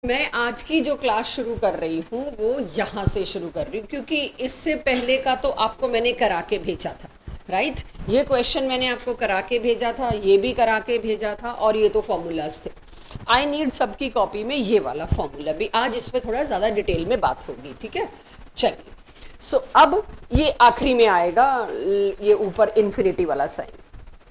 मैं आज की जो क्लास शुरू कर रही हूँ वो यहाँ से शुरू कर रही हूँ क्योंकि इससे पहले का तो आपको मैंने करा के भेजा था, राइट। ये क्वेश्चन मैंने आपको करा के भेजा था, ये भी करा के भेजा था, और ये तो फॉर्मूलाज थे। आई नीड सबकी कॉपी में ये वाला फॉर्मूला भी। आज इस पर थोड़ा ज़्यादा डिटेल में बात होगी, ठीक है। चलिए, सो अब ये आखिरी में आएगा, ये ऊपर इन्फिनिटी वाला साइन,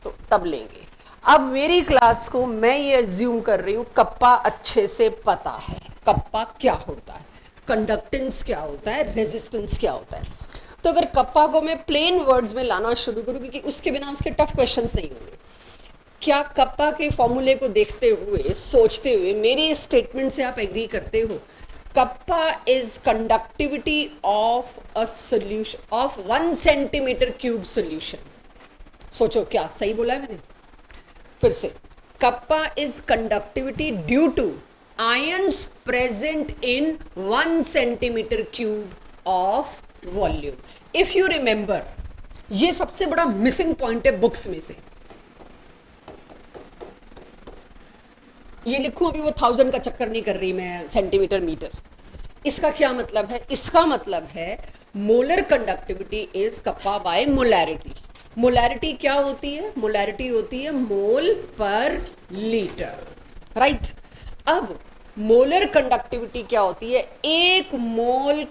तो तब लेंगे। अब मेरी क्लास को मैं ये एज्यूम कर रही हूँ कप्पा अच्छे से पता है। कप्पा क्या होता है, कंडक्टेंस क्या होता है, रेजिस्टेंस क्या होता है। तो अगर कप्पा को मैं प्लेन वर्ड्स में लाना शुरू करूँ, क्योंकि उसके बिना उसके टफ क्वेश्चंस नहीं होंगे। क्या कप्पा के फॉर्मूले को देखते हुए, सोचते हुए मेरी इस स्टेटमेंट से आप एग्री करते हो? Kappa is conductivity of a solution of 1 centimetre cube solution. सोचो, क्या सही बोला है मैंने? फिर से, kappa is conductivity due to ions present in 1 centimetre cube of volume. If you remember, ये सबसे बड़ा मिसिंग पॉइंट है बुक्स में से। ये लिखूं अभी, वो 1000 का चक्कर नहीं कर रही मैं, सेंटीमीटर मीटर। इसका क्या मतलब है? इसका मतलब है molar conductivity is kappa by molarity. Molarity क्या होती है? मोलैरिटी होती है मोल पर लीटर, राइट। अब मोलर कंडक्टिविटी क्या होती है? एक मोल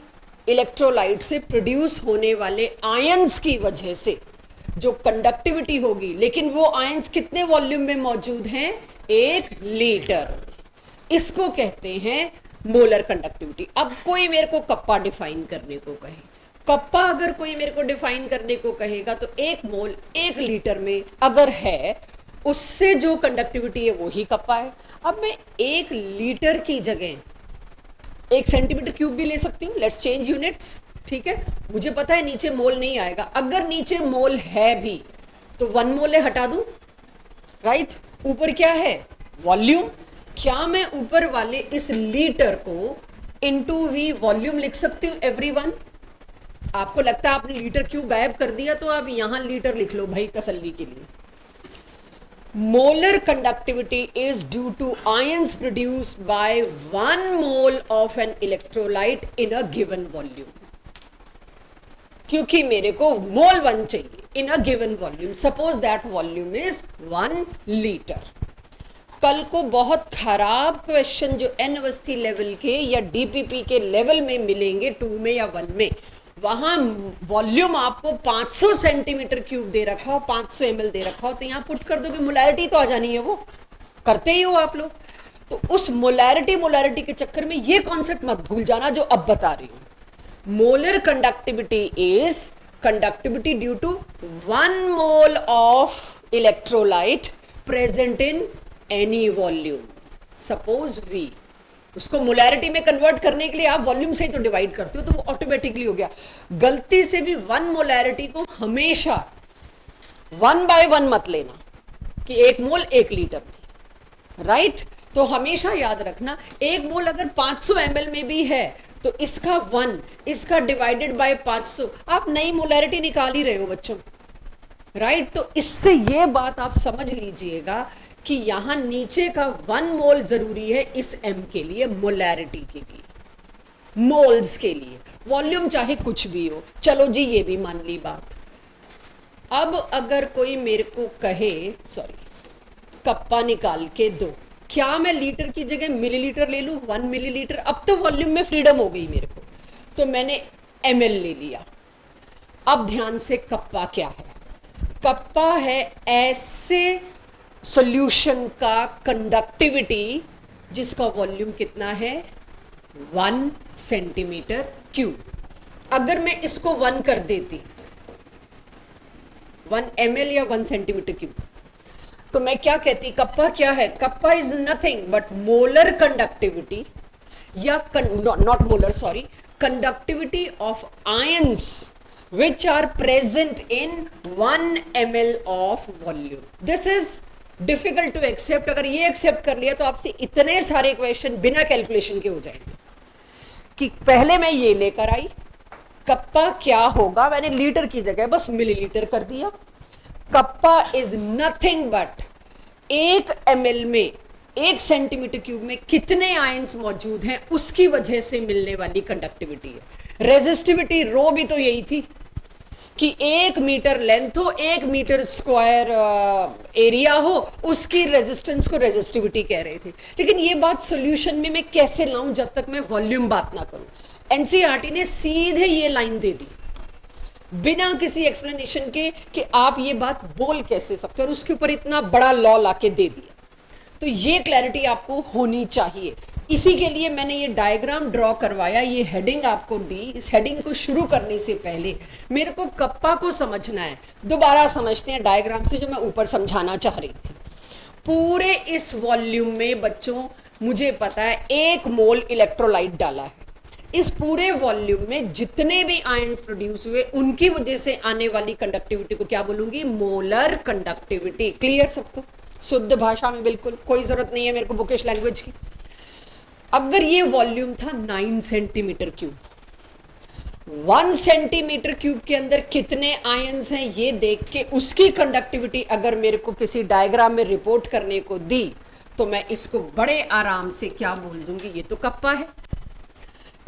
इलेक्ट्रोलाइट से प्रोड्यूस होने वाले आयंस की वजह से जो कंडक्टिविटी होगी, लेकिन वो आयंस कितने वॉल्यूम में मौजूद हैं? 1 लीटर। इसको कहते हैं मोलर कंडक्टिविटी। अब कोई मेरे को कप्पा डिफाइन करने को कहे, कप्पा अगर कोई मेरे को डिफाइन करने को कहेगा, तो 1 मोल 1 लीटर में अगर है, उससे जो कंडक्टिविटी है वो ही कप्पा है। अब मैं 1 लीटर की जगह 1 सेंटीमीटर क्यूब भी ले सकती हूँ। लेट्स चेंज यूनिट्स, ठीक है। मुझे पता है नीचे मोल नहीं आएगा, अगर नीचे मोल है भी तो 1 मोल हटा दूं, राइट। ऊपर क्या है? वॉल्यूम। क्या मैं ऊपर वाले इस लीटर को इंटू वी वॉल्यूम लिख सकती हूँ? एवरीवन, आपको लगता है आपने लीटर क्यों गायब कर दिया, तो आप यहां लीटर लिख लो भाई, तसल्ली के लिए। Molar conductivity is due to ions produced by 1 mole of an electrolyte in a given volume. क्योंकि मेरे को मोल 1 चाहिए in a given volume. Suppose that volume is 1 litre. कल को बहुत खराब क्वेश्चन जो एन अवस्थी लेवल के या डीपीपी के लेवल में मिलेंगे, 2 में या 1 में, वहां वॉल्यूम आपको 500 सेंटीमीटर क्यूब दे रखा हो, 500 ml दे रखा हो, तो यहां पुट कर दो कि मोलैरिटी तो आ जानी है। वो करते ही हो आप लोग। तो उस मोलैरिटी के चक्कर में ये कॉन्सेप्ट मत भूल जाना जो अब बता रही हूं। Molar conductivity is conductivity due to 1 mole of electrolyte present in any volume. Suppose we, उसको मोलैरिटी में कन्वर्ट करने के लिए आप वॉल्यूम से ही तो डिवाइड करते हो, तो वो ऑटोमेटिकली हो गया। गलती से भी 1 मोलैरिटी को हमेशा 1 by 1 मत लेना कि 1 मोल 1 लीटर में, राइट। तो हमेशा याद रखना, 1 मोल अगर 500 ml में भी है तो इसका 1, इसका डिवाइडेड बाय 500, आप नई मोलैरिटी निकाल ही रहे हो बच्चों, राइट। तो इससे ये बात आप समझ लीजिएगा कि यहां नीचे का 1 मोल जरूरी है इस m के लिए, मोलैरिटी के लिए, मोल्स के लिए। वॉल्यूम चाहे कुछ भी हो, चलो जी ये भी मान ली बात। अब अगर कोई मेरे को कहे, सॉरी, कप्पा निकाल के दो, क्या मैं लीटर की जगह मिलीलीटर ले लूं? 1 मिलीलीटर। अब तो वॉल्यूम में फ्रीडम हो गई मेरे को, तो मैंने ml ले लिया। अब ध्यान से, कप्पा क्या है? कप्पा है ऐसे सॉल्यूशन का कंडक्टिविटी जिसका वॉल्यूम कितना है? 1 सेंटीमीटर क्यूब। अगर मैं इसको 1 कर देती, 1 ml या 1 सेंटीमीटर क्यूब, तो मैं क्या कहती? कप्पा क्या है? Kappa is nothing but molar conductivity, या not molar, sorry, conductivity of ions which are present in 1 ml of volume. This is difficult to accept. अगर ये एक्सेप्ट कर लिया तो आपसे इतने सारे क्वेश्चन बिना कैलकुलेशन के हो जाएंगे कि पहले मैं ये लेकर आई, कप्पा क्या होगा, मैंने लीटर की जगह बस मिलीलीटर कर दिया। Kappa is nothing but 1 ml में 1 सेंटीमीटर क्यूब में कितने आयंस मौजूद हैं उसकी वजह से मिलने वाली कंडक्टिविटी है। रेजिस्टिविटी रो भी तो यही थी कि 1 मीटर लेंथ हो, 1 मीटर स्क्वायर एरिया हो, उसकी रेजिस्टेंस को रेजिस्टिविटी कह रहे थे। लेकिन ये बात सॉल्यूशन में मैं कैसे लाऊं जब तक मैं वॉल्यूम बात ना करूं। एनसीईआरटी ने सीधे ये लाइन दे दी बिना किसी एक्सप्लेनेशन के कि आप ये बात बोल कैसे सकते हो, और उसके ऊपर इतना बड़ा लॉ लाके दे दिया। तो ये क्लैरिटी आपको होनी चाहिए। इसी के लिए मैंने ये डायग्राम ड्रॉ करवाया, ये हेडिंग आपको दी। इस हेडिंग को शुरू करने से पहले मेरे को कप्पा को समझना है। दोबारा समझते हैं डायग्राम से जो मैं ऊपर समझाना चाह रही थी। पूरे इस वॉल्यूम में बच्चों मुझे पता है 1 मोल इलेक्ट्रोलाइट डाला है। इस पूरे वॉल्यूम में जितने भी आयंस प्रोड्यूस हुए उनकी वजह से आने वाली कंडक्टिविटी को क्या बोलूंगी? Molar conductivity. क्लियर सबको? शुद्ध भाषा में बिल्कुल कोई जरूरत नहीं है मेरे को बुकिश लैंग्वेज की। अगर ये वॉल्यूम था 9 सेंटीमीटर क्यूब, 1 सेंटीमीटर क्यूब के अंदर कितने आयंस हैं ये देख के उसकी कंडक्टिविटी अगर मेरे को किसी डायग्राम में रिपोर्ट करने को दी तो मैं इसको बड़े आराम से क्या बोल दूंगी? ये तो कप्पा है।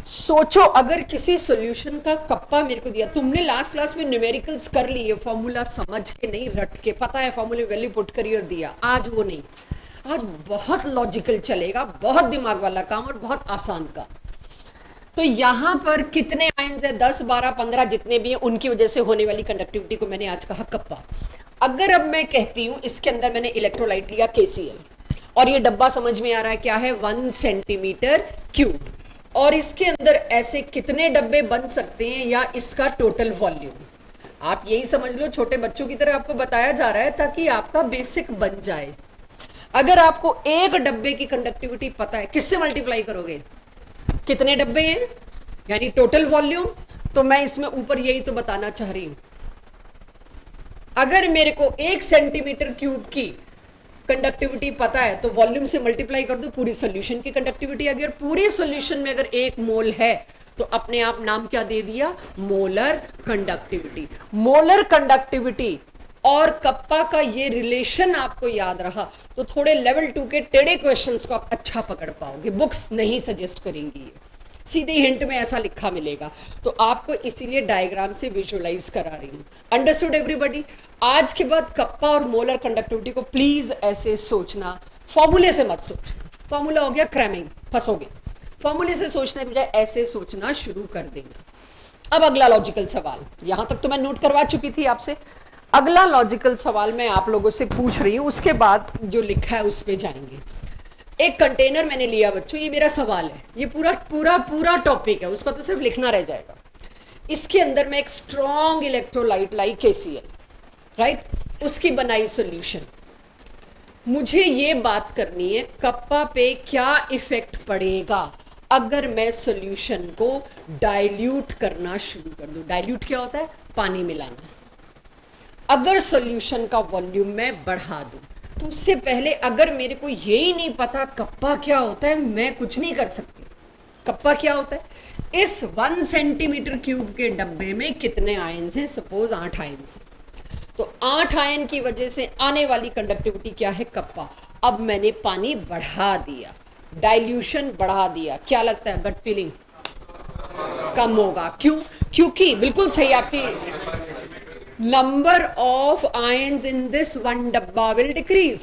सोचो अगर किसी सॉल्यूशन का कप्पा मेरे को दिया, तुमने लास्ट क्लास में न्यूमेरिकल्स कर लिए, फॉर्मूला समझ के नहीं रट के, पता है फॉर्मूले वैल्यू पुट करी और दिया। आज वो नहीं, आज बहुत लॉजिकल चलेगा, बहुत दिमाग वाला काम और बहुत आसान काम। तो यहां पर कितने आयंस है? 10, 12, 15 जितने भी हैं उनकी वजह से होने वाली कंडक्टिविटी को मैंने आज कहा कप्पा। अगर अब मैं कहती हूं इसके अंदर मैंने इलेक्ट्रोलाइट लिया KCl और ये डब्बा समझ में आ रहा है क्या है? 1 सेंटीमीटर क्यूब, और इसके अंदर ऐसे कितने डब्बे बन सकते हैं या इसका टोटल वॉल्यूम। आप यही समझ लो छोटे बच्चों की तरह आपको बताया जा रहा है ताकि आपका बेसिक बन जाए। अगर आपको एक डब्बे की कंडक्टिविटी पता है, किससे मल्टीप्लाई करोगे? कितने डब्बे हैं यानी टोटल वॉल्यूम। तो मैं इसमें ऊपर यही तो बताना चाह रही हूं। अगर मेरे को 1 सेंटीमीटर क्यूब की कंडक्टिविटी पता है तो वॉल्यूम से मल्टीप्लाई कर दो, पूरी सॉल्यूशन की कंडक्टिविटी। अगर पूरी सॉल्यूशन में अगर 1 मोल है तो अपने आप नाम क्या दे दिया? Molar conductivity. मोलर कंडक्टिविटी और कप्पा का ये रिलेशन आपको याद रहा तो थोड़े लेवल 2 के टेढ़े क्वेश्चंस को आप अच्छा पकड़ पाओगे। बुक्स नहीं सजेस्ट करेंगी, सीधे हिंट में ऐसा लिखा मिलेगा। तो आपको इसीलिए डायग्राम से विजुअलाइज करा रही हूं। Understood everybody? आज के बाद कप्पा और मोलर कंडक्टिविटी को प्लीज ऐसे सोचना, फॉर्मूले से मत सोचना। फॉर्मूला हो गया क्रैमिंग, फंसोगे। फॉर्मूले से सोचने के बजाय ऐसे सोचना शुरू कर देंगे। अब अगला लॉजिकल सवाल, यहां तक तो मैं नोट करवा चुकी थी आपसे। अगला लॉजिकल सवाल मैं आप लोगों से पूछ रही हूं, उसके बाद जो लिखा है उस पे जाएंगे। एक कंटेनर मैंने लिया बच्चों, ये मेरा सवाल है, ये पूरा पूरा पूरा टॉपिक है, उस पर तो सिर्फ लिखना रह जाएगा। इसके अंदर मैं एक स्ट्रॉन्ग इलेक्ट्रोलाइट लाई KCl, राइट, उसकी बनाई सॉल्यूशन। मुझे ये बात करनी है कप्पा पे क्या इफेक्ट पड़ेगा अगर मैं सॉल्यूशन को डाइल्यूट करना शुरू कर दूं। डाइल्यूट क्या होता है? पानी मिलाना। अगर सॉल्यूशन का वॉल्यूम मैं बढ़ा दूं तो उससे पहले अगर मेरे को यही नहीं पता कप्पा क्या होता है, मैं कुछ नहीं कर सकती। कप्पा क्या होता है? इस 1 सेंटीमीटर क्यूब के डब्बे में कितने आयंस हैं? सपोज 8 आयंस हैं, तो 8 आयन की वजह से आने वाली कंडक्टिविटी क्या है? कप्पा। अब मैंने पानी बढ़ा दिया, डाइल्यूशन बढ़ा दिया, क्या लगता है गट फीलिंग? कम होगा। क्यों? क्योंकि बिल्कुल सही, आपकी number of ions in this 1 डब्बा विल डिक्रीज,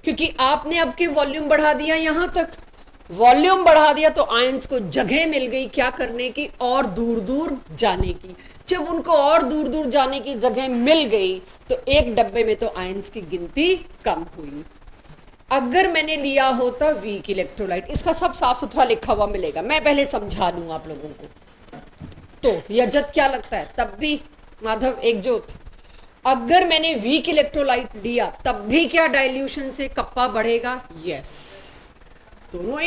क्योंकि आपने अब के वॉल्यूम बढ़ा दिया, यहां तक वॉल्यूम बढ़ा दिया तो आयंस को जगह मिल गई क्या करने की? और दूर दूर जाने की। जब उनको और दूर दूर जाने की जगह मिल गई तो एक डब्बे में तो आयंस की गिनती कम हुई। अगर मैंने लिया होता वीक इलेक्ट्रोलाइट, इसका सब साफ सुथरा लिखा हुआ मिलेगा, मैं पहले समझा दूं आप लोगों को। तो यजत क्या लगता है? तब भी माधव एकजुट, अगर मैंने वीक इलेक्ट्रोलाइट लिया तब भी क्या डाइल्यूशन से कप्पा बढ़ेगा? यस। दोनों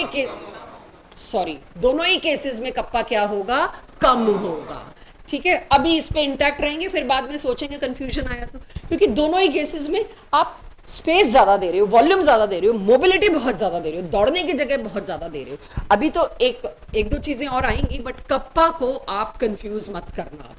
ही केसेस में कप्पा क्या होगा? कम होगा। ठीक है, अभी इस पे इंटैक्ट रहेंगे, फिर बाद में सोचेंगे कंफ्यूजन आया तो, क्योंकि दोनों ही केसेस में आप स्पेस ज्यादा दे रहे हो, वॉल्यूम ज्यादा दे रहे हो, मोबिलिटी बहुत ज्यादा दे रहे हो, दौड़ने की जगह बहुत ज्यादा दे रहे हो। अभी तो एक दो चीजें और आएंगी, बट कप्पा को आप कंफ्यूज मत करना।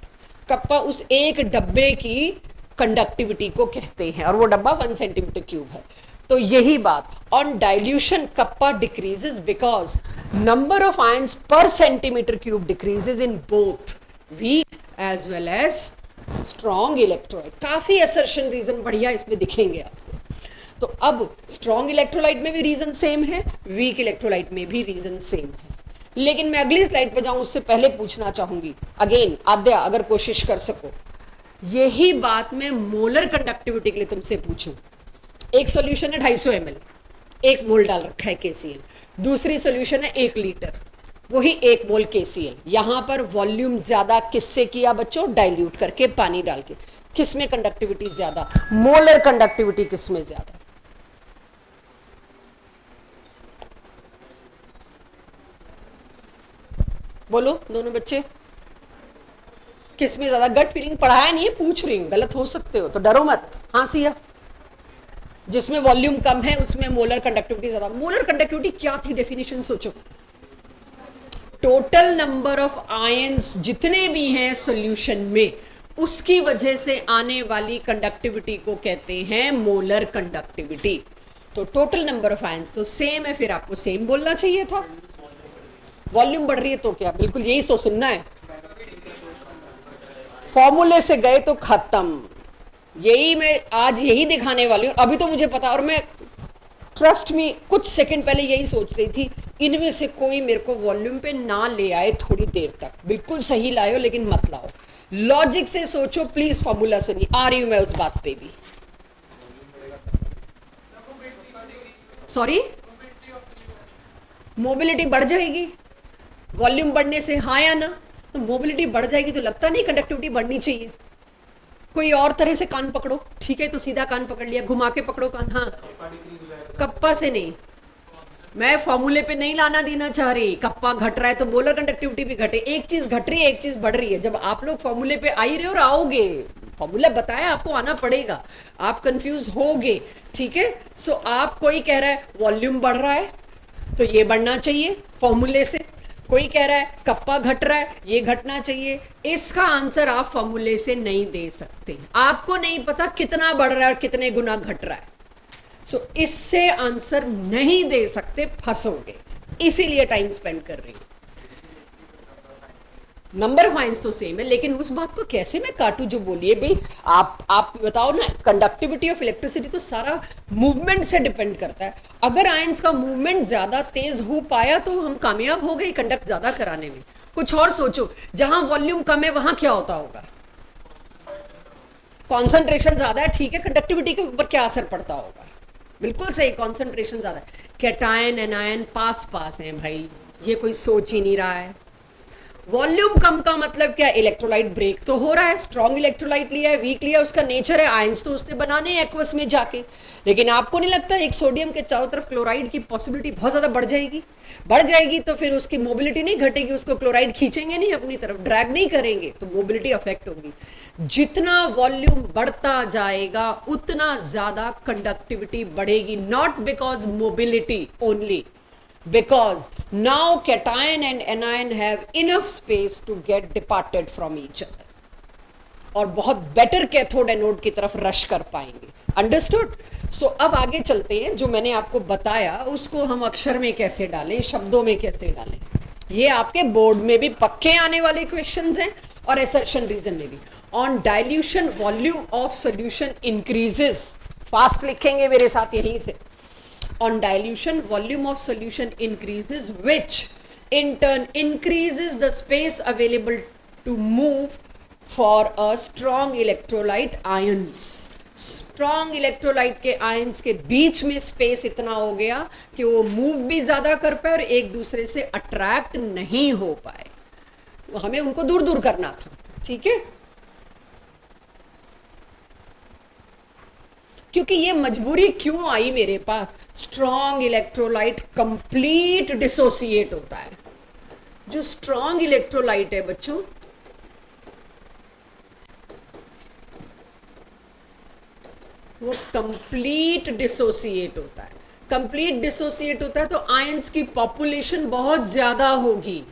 कप्पा उस एक डब्बे की कंडक्टिविटी को कहते हैं और वो डब्बा 1 सेंटीमीटर क्यूब है। तो यही बात, on dilution kappa decreases because number of ions per centimetre cube decreases in both weak as well as strong electrolyte. काफी असर्शन रीजन बढ़िया इसमें दिखेंगे आपको। तो अब स्ट्रॉन्ग इलेक्ट्रोलाइट में भी रीजन सेम है, वीक इलेक्ट्रोलाइट में भी रीजन सेम है। लेकिन मैं अगली स्लाइड पे जाऊं उससे पहले पूछना चाहूंगी अगेन आद्या, अगर कोशिश कर सको, यही बात मैं मोलर कंडक्टिविटी के लिए तुमसे पूछूं। एक सॉल्यूशन है 250 ml, 1 मोल डाल रखा है KCl, दूसरी सॉल्यूशन है 1 लीटर, वही 1 मोल KCl। यहां पर वॉल्यूम ज्यादा किससे किया बच्चों? डाइल्यूट करके, पानी डाल के। किस में कंडक्टिविटी ज्यादा? मोलर कंडक्टिविटी किस में ज्यादा? बोलो दोनों बच्चे, किस में ज्यादा? गट फीलिंग पढ़ाया नहीं है, पूछ रही हूं, गलत हो सकते हो तो डरो मत। हाँ सिया, जिसमें वॉल्यूम कम है उसमें मोलर कंडक्टिविटी ज्यादा। मोलर कंडक्टिविटी क्या थी? डेफिनेशन सोचो, टोटल नंबर ऑफ आयंस जितने भी हैं सॉल्यूशन में, उसकी वजह से आने वाली कंडक्टिविटी को कहते हैं मोलर कंडक्टिविटी। तो टोटल नंबर ऑफ आयंस तो सेम है, फिर आपको सेम बोलना चाहिए था। वॉल्यूम बढ़ रही है तो क्या? बिल्कुल यही तो सुनना है। फॉर्मूले से गए तो खत्म, यही मैं आज यही दिखाने वाली हूं। अभी तो मुझे पता, और मैं ट्रस्ट मी कुछ सेकंड पहले यही सोच रही थी, इनमें से कोई मेरे को वॉल्यूम पे ना ले आए थोड़ी देर तक। बिल्कुल सही लाओ लेकिन मत लाओ, लॉजिक से सोचो प्लीज, फॉर्मूला से नहीं। आ रही हूं मैं उस बात पे भी। सॉरी, मोबिलिटी बढ़ जाएगी वॉल्यूम बढ़ने से, हाँ या ना? तो मोबिलिटी बढ़ जाएगी तो लगता नहीं कंडक्टिविटी बढ़नी चाहिए। कोई और तरह से कान पकड़ो, ठीक है? तो सीधा कान पकड़ लिया, घुमा के पकड़ो कान। हाँ, कप्पा से नहीं, मैं फॉर्मूले पे नहीं लाना देना चाह रही। कप्पा घट रहा है तो मोलर कंडक्टिविटी भी घटे। एक चीज घट रही है, एक चीज बढ़ रही है। जब आप लोग फॉर्मूले पे आ ही रहे हो और आओगे, फॉर्मूला बताया आपको, आना पड़ेगा, आप कंफ्यूज होगे, ठीक है? सो आप, कोई कह रहा है वॉल्यूम बढ़ रहा है तो ये बढ़ना चाहिए फॉर्मूले से, कोई कह रहा है कप्पा घट रहा है ये घटना चाहिए। इसका आंसर आप फॉर्मूले से नहीं दे सकते, आपको नहीं पता कितना बढ़ रहा है और कितने गुना घट रहा है। सो इससे आंसर नहीं दे सकते, फंसोगे, इसीलिए टाइम स्पेंड कर रही हूं। नंबर ऑफ आयंस तो सेम है, लेकिन उस बात को कैसे मैं काटू जो बोलिए भाई। आप बताओ ना, कंडक्टिविटी ऑफ इलेक्ट्रिसिटी तो सारा मूवमेंट से डिपेंड करता है। अगर आयंस का मूवमेंट ज्यादा तेज हो पाया तो हम कामयाब हो गए कंडक्ट ज्यादा कराने में। कुछ और सोचो, जहां वॉल्यूम कम है वहां क्या होता होगा? कॉन्सेंट्रेशन ज्यादा है, ठीक है, कंडक्टिविटी के ऊपर क्या असर पड़ता होगा? बिल्कुल सही, कॉन्सेंट्रेशन ज्यादा है। कैटायन एनायन पास पास है भाई, ये कोई सोच ही नहीं रहा है। वॉल्यूम कम का मतलब क्या? इलेक्ट्रोलाइट ब्रेक तो हो रहा है, स्ट्रॉन्ग इलेक्ट्रोलाइट लिया है, वीक लिया, उसका नेचर है, आयंस तो उसने बनाने एक्वस में जाके। लेकिन आपको नहीं लगता एक सोडियम के चारों तरफ क्लोराइड की पॉसिबिलिटी बहुत ज्यादा बढ़ जाएगी? बढ़ जाएगी तो फिर उसकी मोबिलिटी नहीं घटेगी, उसको क्लोराइड खींचेंगे नहीं अपनी तरफ, ड्रैग नहीं करेंगे, तो मोबिलिटी अफेक्ट होगी। जितना वॉल्यूम बढ़ता जाएगा उतना ज्यादा कंडक्टिविटी बढ़ेगी, not because mobility only, because now cation and anion have enough space to get departed from each other और बहुत बेटर कैथोड एनोड की तरफ रश कर पाएंगे। अंडरस्टूड? सो अब आगे चलते हैं, जो मैंने आपको बताया उसको हम अक्षर में कैसे डालें, शब्दों में कैसे डालें। ये आपके बोर्ड में भी पक्के आने वाले क्वेश्चंस हैं और असर्शन रीजन में भी। On dilution volume of solution increases, fast लिखेंगे मेरे साथ यहीं से। On dilution, volume of solution increases, which in turn increases the space available to move for a strong electrolyte ions. Strong electrolyte के ions के बीच में space इतना हो गया कि वो move भी ज़्यादा कर पाए और एक दूसरे से attract नहीं हो पाए। हमें उनको दूर दूर करना था, ठीक है? क्योंकि ये मजबूरी क्यों आई मेरे पास? स्ट्रॉन्ग इलेक्ट्रोलाइट कंप्लीट डिसोसिएट होता है। जो स्ट्रॉन्ग इलेक्ट्रोलाइट है बच्चों, वो कंप्लीट डिसोसिएट होता है। कंप्लीट डिसोसिएट होता है तो आयंस की पॉपुलेशन बहुत ज्यादा होगी,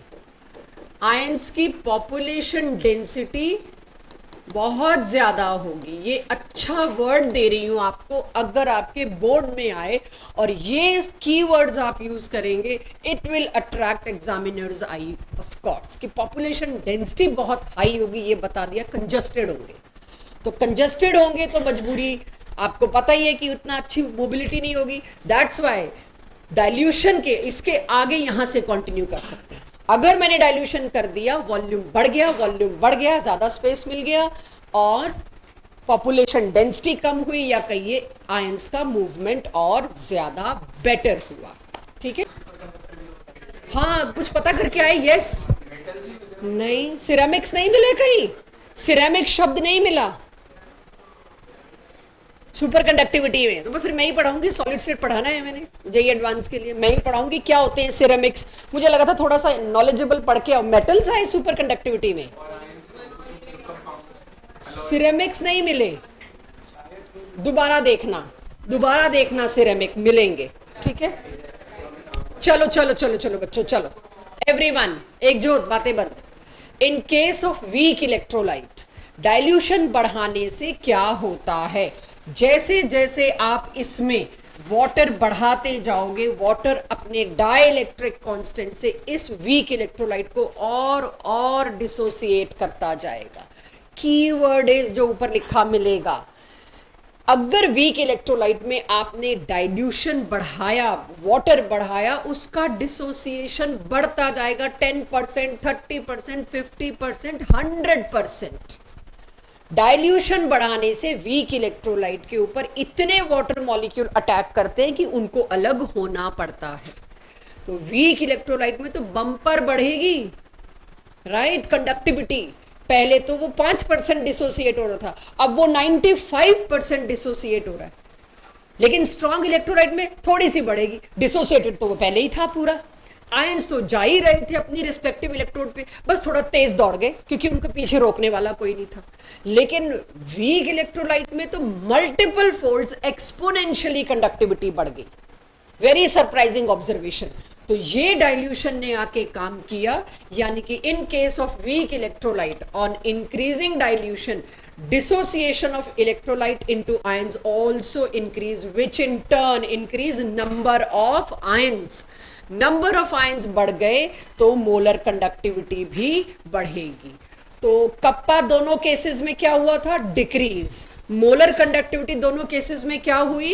आयंस की पॉपुलेशन डेंसिटी बहुत ज्यादा होगी। ये अच्छा वर्ड दे रही हूं आपको, अगर आपके बोर्ड में आए और ये कीवर्ड्स आप यूज करेंगे, it will attract examiners I of course. कि पॉपुलेशन डेंसिटी बहुत हाई होगी, ये बता दिया। कंजस्टेड होंगे, तो कंजस्टेड होंगे तो मजबूरी आपको पता ही है कि उतना अच्छी मोबिलिटी नहीं होगी। दैट्स वाई डाइल्यूशन के इसके आगे यहां से कंटिन्यू कर सकते हैं। अगर मैंने डाइल्यूशन कर दिया, वॉल्यूम बढ़ गया, वॉल्यूम बढ़ गया, ज्यादा स्पेस मिल गया और पॉपुलेशन डेंसिटी कम हुई, या कहिए आयंस का मूवमेंट और ज्यादा बेटर हुआ। ठीक है, हाँ कुछ पता करके आए। यस, नहीं सिरेमिक्स नहीं मिले, कहीं सिरेमिक शब्द नहीं मिला सुपर कंडक्टिविटी में। तो फिर मैं ही पढ़ाऊंगी, सॉलिड स्टेट पढ़ाना है मैंने जेई एडवांस के लिए, मैं ही पढ़ाऊंगी क्या होते हैं सिरेमिक्स। मुझे लगा था थोड़ा सा नॉलेजेबल पढ़ के, मेटल्स आए सुपर कंडक्टिविटी में, सिरेमिक्स नहीं मिले। दोबारा देखना सिरेमिक मिलेंगे। ठीक है, चलो चलो चलो चलो बच्चों, चलो एवरीवन एकजुट, बातें बंद। In case of weak electrolyte, dilution बढ़ाने से क्या होता है, जैसे जैसे आप इसमें वाटर बढ़ाते जाओगे, वाटर अपने डाइलेक्ट्रिक कांस्टेंट से इस वीक इलेक्ट्रोलाइट को और डिसोसिएट करता जाएगा। कीवर्ड इज जो ऊपर लिखा मिलेगा। अगर वीक इलेक्ट्रोलाइट में आपने डाइल्यूशन बढ़ाया, वाटर बढ़ाया, उसका डिसोसिएशन बढ़ता जाएगा 10%, 30%, 50%, 100%। डाइल्यूशन बढ़ाने से वीक इलेक्ट्रोलाइट के ऊपर इतने वाटर मॉलिक्यूल अटैक करते हैं कि उनको अलग होना पड़ता है। तो वीक इलेक्ट्रोलाइट में तो बम्पर बढ़ेगी, राइट, कंडक्टिविटी। पहले तो वो 5% डिसोसिएट हो रहा था, अब वो 95% डिसोसिएट हो रहा है। लेकिन स्ट्रॉन्ग इलेक्ट्रोलाइट में थोड़ी सी बढ़ेगी, डिसोसिएटेड तो वो पहले ही था पूरा। आयंस तो जा ही रहे थे अपनी रिस्पेक्टिव इलेक्ट्रोड पे, बस थोड़ा तेज दौड़ गए क्योंकि उनको पीछे रोकने वाला कोई नहीं था। लेकिन वीक इलेक्ट्रोलाइट में तो मल्टीपल फोल्ड्स एक्सपोनेंशियली कंडक्टिविटी बढ़ गई। Very surprising observation. तो ये डाइल्यूशन ने आके काम किया, यानी कि in case of weak electrolyte on increasing dilution, dissociation of electrolyte into ions also increase, which in turn increase number of ions. Number of ions बढ़ गए तो मोलर कंडक्टिविटी भी बढ़ेगी। तो कप्पा दोनों केसेस में क्या हुआ था, डिक्रीज। मोलर कंडक्टिविटी दोनों केसेस में क्या हुई,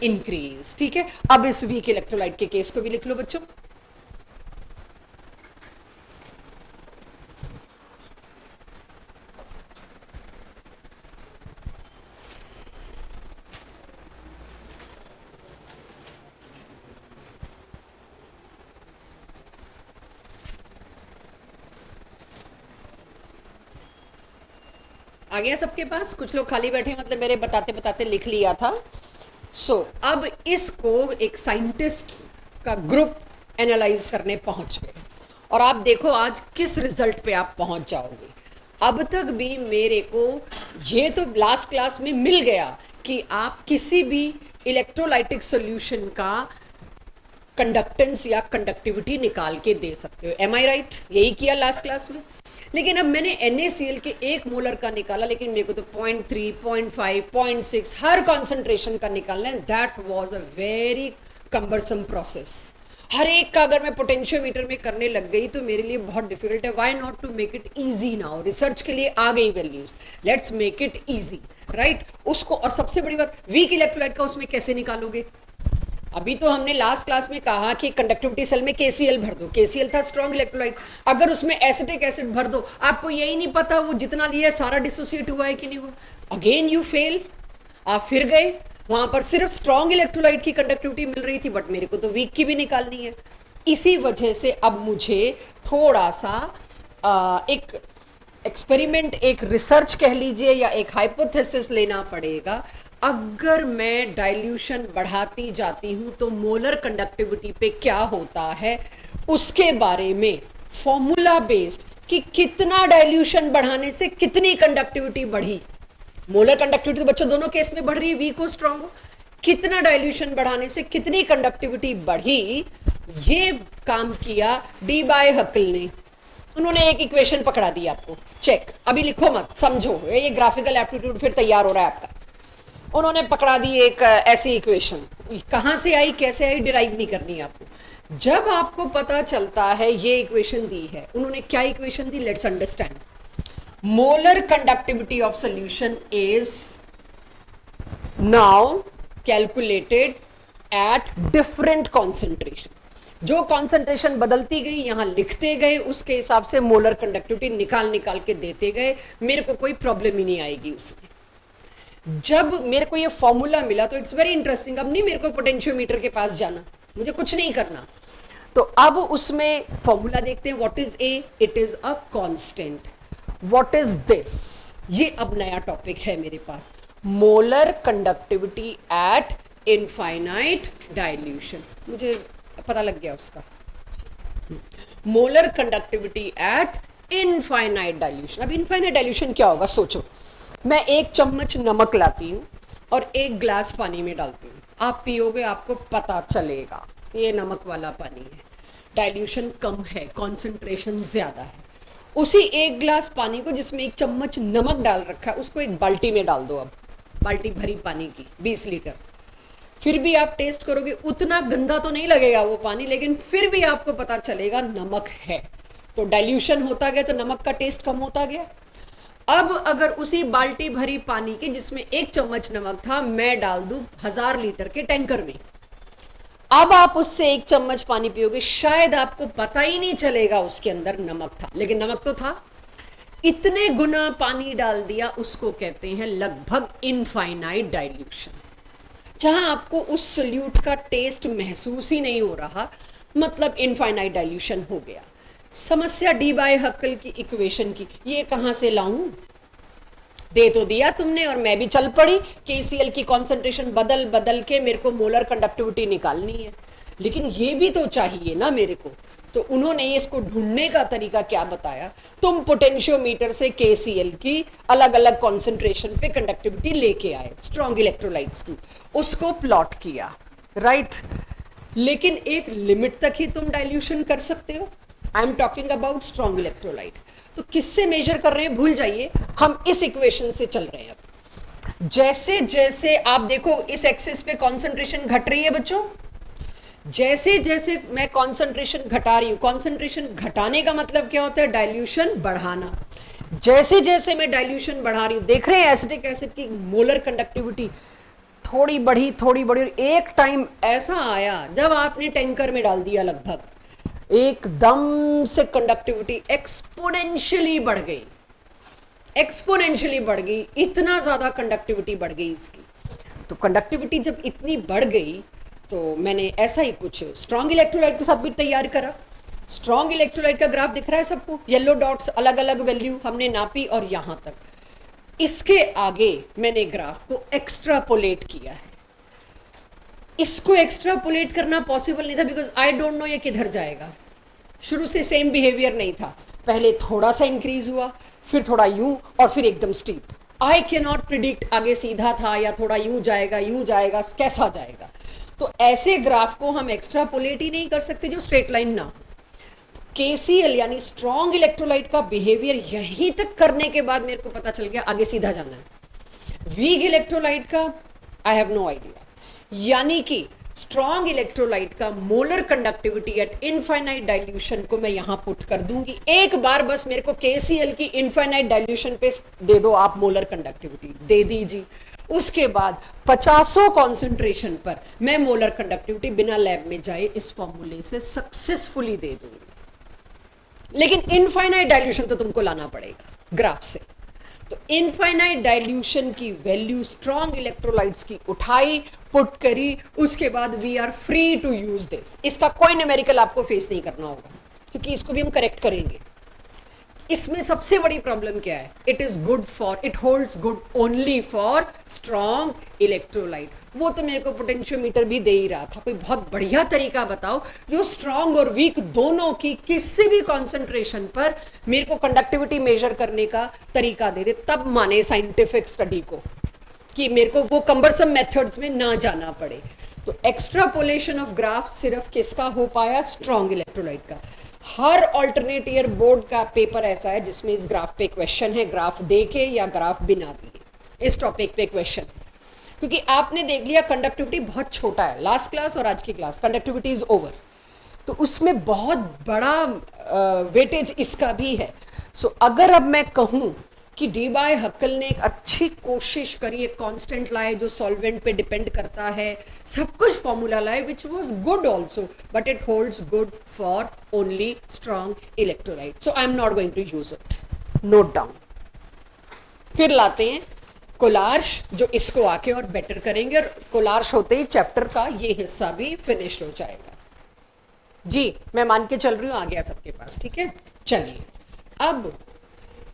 इंक्रीज। ठीक है, अब इस वीक इलेक्ट्रोलाइट के केस को भी लिख लो बच्चों। आ गया सबके पास? कुछ लोग खाली बैठे, मतलब मेरे बताते बताते लिख लिया था। अब इसको एक साइंटिस्ट का ग्रुप एनालाइज करने पहुंच गए, और आप देखो आज किस रिजल्ट पे आप पहुंच जाओगे। अब तक भी मेरे को ये तो लास्ट क्लास में मिल गया कि आप किसी भी इलेक्ट्रोलाइटिक सॉल्यूशन का कंडक्टेंस या कंडक्टिविटी निकाल के दे सकते हो। एम आई राइट? यही किया लास्ट क्लास में। लेकिन अब मैंने NaCl के 1 मोलर का निकाला, लेकिन मेरे को तो 0.3, 0.5, 0.6 हर कॉन्सेंट्रेशन का निकालना है। That was a very cumbersome process. हर एक का अगर मैं पोटेंशियोमीटर में करने लग गई तो मेरे लिए बहुत डिफिकल्ट है। Why not to make it easy now? Research के लिए आ गई values, let's make it easy, right. उसको, और सबसे बड़ी बात, वीक इलेक्ट्रोलाइट का उसमें कैसे निकालोगे? अभी तो हमने लास्ट क्लास में कहा कि कंडक्टिविटी सेल में KCl भर दो। KCl था स्ट्रॉन्ग इलेक्ट्रोलाइट। अगर उसमें एसिटिक एसिड भर दो, आपको यही नहीं पता वो जितना लिया सारा डिसोसिएट हुआ है कि नहीं हुआ। Again you fail. आप फिर गए वहां पर, सिर्फ स्ट्रॉन्ग इलेक्ट्रोलाइट की कंडक्टिविटी मिल रही थी, बट मेरे को तो वीक की भी निकालनी है। इसी वजह से अब मुझे थोड़ा सा एक एक्सपेरिमेंट, एक रिसर्च कह लीजिए, या एक हाइपोथेसिस लेना पड़ेगा। अगर मैं डाइल्यूशन बढ़ाती जाती हूं तो मोलर कंडक्टिविटी पे क्या होता है, उसके बारे में फॉर्मूला बेस्ड, कि कितना डाइल्यूशन बढ़ाने से कितनी कंडक्टिविटी बढ़ी। मोलर कंडक्टिविटी तो बच्चों दोनों केस में बढ़ रही है, वीक हो स्ट्रांग हो। कितना डाइल्यूशन बढ़ाने से कितनी कंडक्टिविटी बढ़ी, ये काम किया डी बाय हकल ने। उन्होंने एक इक्वेशन पकड़ा दी आपको, चेक, अभी लिखो मत, समझो, ये ग्राफिकल एप्टीट्यूड फिर तैयार हो रहा है आपका। उन्होंने पकड़ा दी एक ऐसी इक्वेशन, कहां से आई कैसे आई डिराइव नहीं करनी है आपको। जब आपको पता चलता है ये इक्वेशन दी है, उन्होंने क्या equation the, let's understand. Molar conductivity of solution is now calculated at different concentration. जो कॉन्सेंट्रेशन बदलती गई यहां लिखते गए, उसके हिसाब से मोलर कंडक्टिविटी निकाल निकाल के देते गए, मेरे को कोई प्रॉब्लम ही नहीं आएगी उसमें। जब मेरे को ये फॉर्मूला मिला तो इट्स वेरी इंटरेस्टिंग, अब नहीं मेरे को पोटेंशियोमीटर के पास जाना, मुझे कुछ नहीं करना। तो अब उसमें फॉर्मूला देखते हैं, what is A, it is a constant. What is this, ये अब नया टॉपिक है मेरे पास, molar conductivity at infinite dilution. मुझे पता लग गया उसका, molar conductivity at infinite dilution. अब इनफाइनाइट डाइल्यूशन क्या होगा, सोचो, मैं एक चम्मच नमक लाती हूं और एक ग्लास पानी में डालती हूं, आप पियोगे, आपको पता चलेगा ये नमक वाला पानी है, डाइल्यूशन कम है, कॉन्सेंट्रेशन ज्यादा है। उसी एक ग्लास पानी को जिसमें एक चम्मच नमक डाल रखा है, उसको एक बाल्टी में डाल दो, अब बाल्टी भरी पानी की 20 लीटर, फिर भी आप टेस्ट करोगे, उतना गंदा तो नहीं लगेगा वो पानी, लेकिन फिर भी आपको पता चलेगा नमक है। तो डाइल्यूशन होता गया तो नमक का टेस्ट कम होता गया। अब अगर उसी बाल्टी भरी पानी के जिसमें एक चम्मच नमक था, मैं डाल दूं 1000 लीटर के टैंकर में, अब आप उससे एक चम्मच पानी पियोगे, शायद आपको पता ही नहीं चलेगा उसके अंदर नमक था, लेकिन नमक तो था। इतने गुना पानी डाल दिया, उसको कहते हैं लगभग इनफाइनाइट डाइल्यूशन। जहां आपको उस सोल्यूट का टेस्ट महसूस ही नहीं हो रहा, मतलब इनफाइनाइट डाइल्यूशन हो गया। समस्या डी बाय हक्कल की इक्वेशन की, ये कहां से लाऊं, दे तो दिया तुमने और मैं भी चल पड़ी, KCl की कॉन्सेंट्रेशन बदल बदल के मेरे को मोलर कंडक्टिविटी निकालनी है, लेकिन ये भी तो चाहिए ना मेरे को। तो उन्होंने इसको ढूंढने का तरीका क्या बताया, तुम पोटेंशियोमीटर से KCl की अलग अलग कॉन्सेंट्रेशन पे कंडक्टिविटी लेके आए, स्ट्रॉन्ग इलेक्ट्रोलाइट्स की, उसको प्लॉट किया, राइट। लेकिन एक लिमिट तक ही तुम डाइल्यूशन कर सकते हो। I am talking about strong electrolyte. तो किससे मेजर कर रहे हैं भूल जाइए, हम इस इक्वेशन से चल रहे हैं। अब जैसे जैसे आप देखो इस एक्सिस पे कॉन्सेंट्रेशन घट रही है बच्चों, जैसे जैसे मैं कॉन्सेंट्रेशन घटा रही हूं, कॉन्सेंट्रेशन घटाने का मतलब क्या होता है, डाइल्यूशन बढ़ाना। जैसे जैसे मैं डाइल्यूशन बढ़ा रही हूं, देख रहे हैं एसिटिक एसिड की मोलर कंडक्टिविटी थोड़ी बढ़ी थोड़ी बढ़ी, और एक टाइम ऐसा आया जब आपने टैंकर में डाल दिया, लगभग एकदम से कंडक्टिविटी एक्सपोनेंशियली बढ़ गई, एक्सपोनेंशियली बढ़ गई, इतना ज्यादा कंडक्टिविटी बढ़ गई इसकी। तो कंडक्टिविटी जब इतनी बढ़ गई तो मैंने ऐसा ही कुछ स्ट्रॉन्ग इलेक्ट्रोलाइट के साथ भी तैयार करा। स्ट्रॉन्ग इलेक्ट्रोलाइट का ग्राफ दिख रहा है सबको, येलो डॉट्स अलग अलग वैल्यू हमने नापी और यहां तक। इसके आगे मैंने ग्राफ को एक्स्ट्रापोलेट किया है। इसको एक्स्ट्रापोलेट करना पॉसिबल नहीं था, बिकॉज आई डोंट नो ये किधर जाएगा। शुरू से सेम बिहेवियर नहीं था, पहले थोड़ा सा इंक्रीज हुआ, फिर थोड़ा यूं, और फिर एकदम steep. I can not predict आगे सीधा था या थोड़ा यूं जाएगा, कैसा जाएगा। तो ऐसे ग्राफ को हम एक्स्ट्रापोलेट ही नहीं कर सकते जो स्ट्रेट लाइन ना हो। KCl यानी स्ट्रॉन्ग इलेक्ट्रोलाइट का बिहेवियर यहीं तक करने के बाद मेरे को पता चल गया आगे सीधा जाना है। वीक इलेक्ट्रोलाइट का आई हैव नो आइडिया, यानी कि स्ट्रॉन्ग इलेक्ट्रोलाइट का molar conductivity at infinite dilution को मैं यहां पुट कर दूंगी। एक बार बस मेरे को KCl की इनफाइनाइट डाइल्यूशन पे दे दो आप मोलर कंडक्टिविटी, दे दीजिए। उसके बाद 50 कॉन्सेंट्रेशन पर मैं मोलर कंडक्टिविटी बिना लैब में जाए इस फॉर्मूले से सक्सेसफुली दे दूंगी। लेकिन इनफाइनाइट डाइल्यूशन तो तुमको लाना पड़ेगा ग्राफ से। तो इनफाइनाइट डाइल्यूशन की वैल्यू स्ट्रॉन्ग इलेक्ट्रोलाइट्स की उठाई, पुट करी, उसके बाद we are free to use this. इसका कोई न्यूमेरिकल आपको फेस नहीं करना होगा, क्योंकि इसको भी हम करेक्ट करेंगे। इसमें सबसे बड़ी प्रॉब्लम क्या है, it is good for, it holds good only for strong electrolyte. वो तो मेरे को पोटेंशियोमीटर भी दे ही रहा था, कोई बहुत बढ़िया तरीका बताओ जो स्ट्रॉन्ग और वीक दोनों की किसी भी कॉन्सेंट्रेशन पर मेरे को कंडक्टिविटी मेजर करने का तरीका दे दे, तब माने साइंटिफिक स्टडी को, कि मेरे को वो कंबरसम मेथड्स में ना जाना पड़े। तो एक्स्ट्रापोलेशन ऑफ ग्राफ सिर्फ किसका हो पाया, स्ट्रॉन्ग इलेक्ट्रोलाइट का। हर ऑल्टरनेट ईयर बोर्ड का पेपर ऐसा है जिसमें इस ग्राफ पे क्वेश्चन है, ग्राफ दे के या ग्राफ बिना दिए, इस टॉपिक पे क्वेश्चन। क्योंकि आपने देख लिया कंडक्टिविटी बहुत छोटा है, लास्ट क्लास और आज की क्लास कंडक्टिविटी इज ओवर, तो उसमें बहुत बड़ा वेटेज इसका भी है। सो अगर अब मैं कहूं कि डी बाय हक्कल ने एक अच्छी कोशिश करी, एक कांस्टेंट लाए जो सॉल्वेंट पे डिपेंड करता है, सब कुछ फॉर्मूला लाए which was good also, but it holds good for only strong electrolyte, so I am not going to use it, note down. फिर लाते हैं कोलार्श, जो इसको आके और बेटर करेंगे, और कोलार्श होते ही चैप्टर का ये हिस्सा भी फिनिश हो जाएगा। जी मैं मान के चल रही हूं, आ गया सबके पास, ठीक है। चलिए अब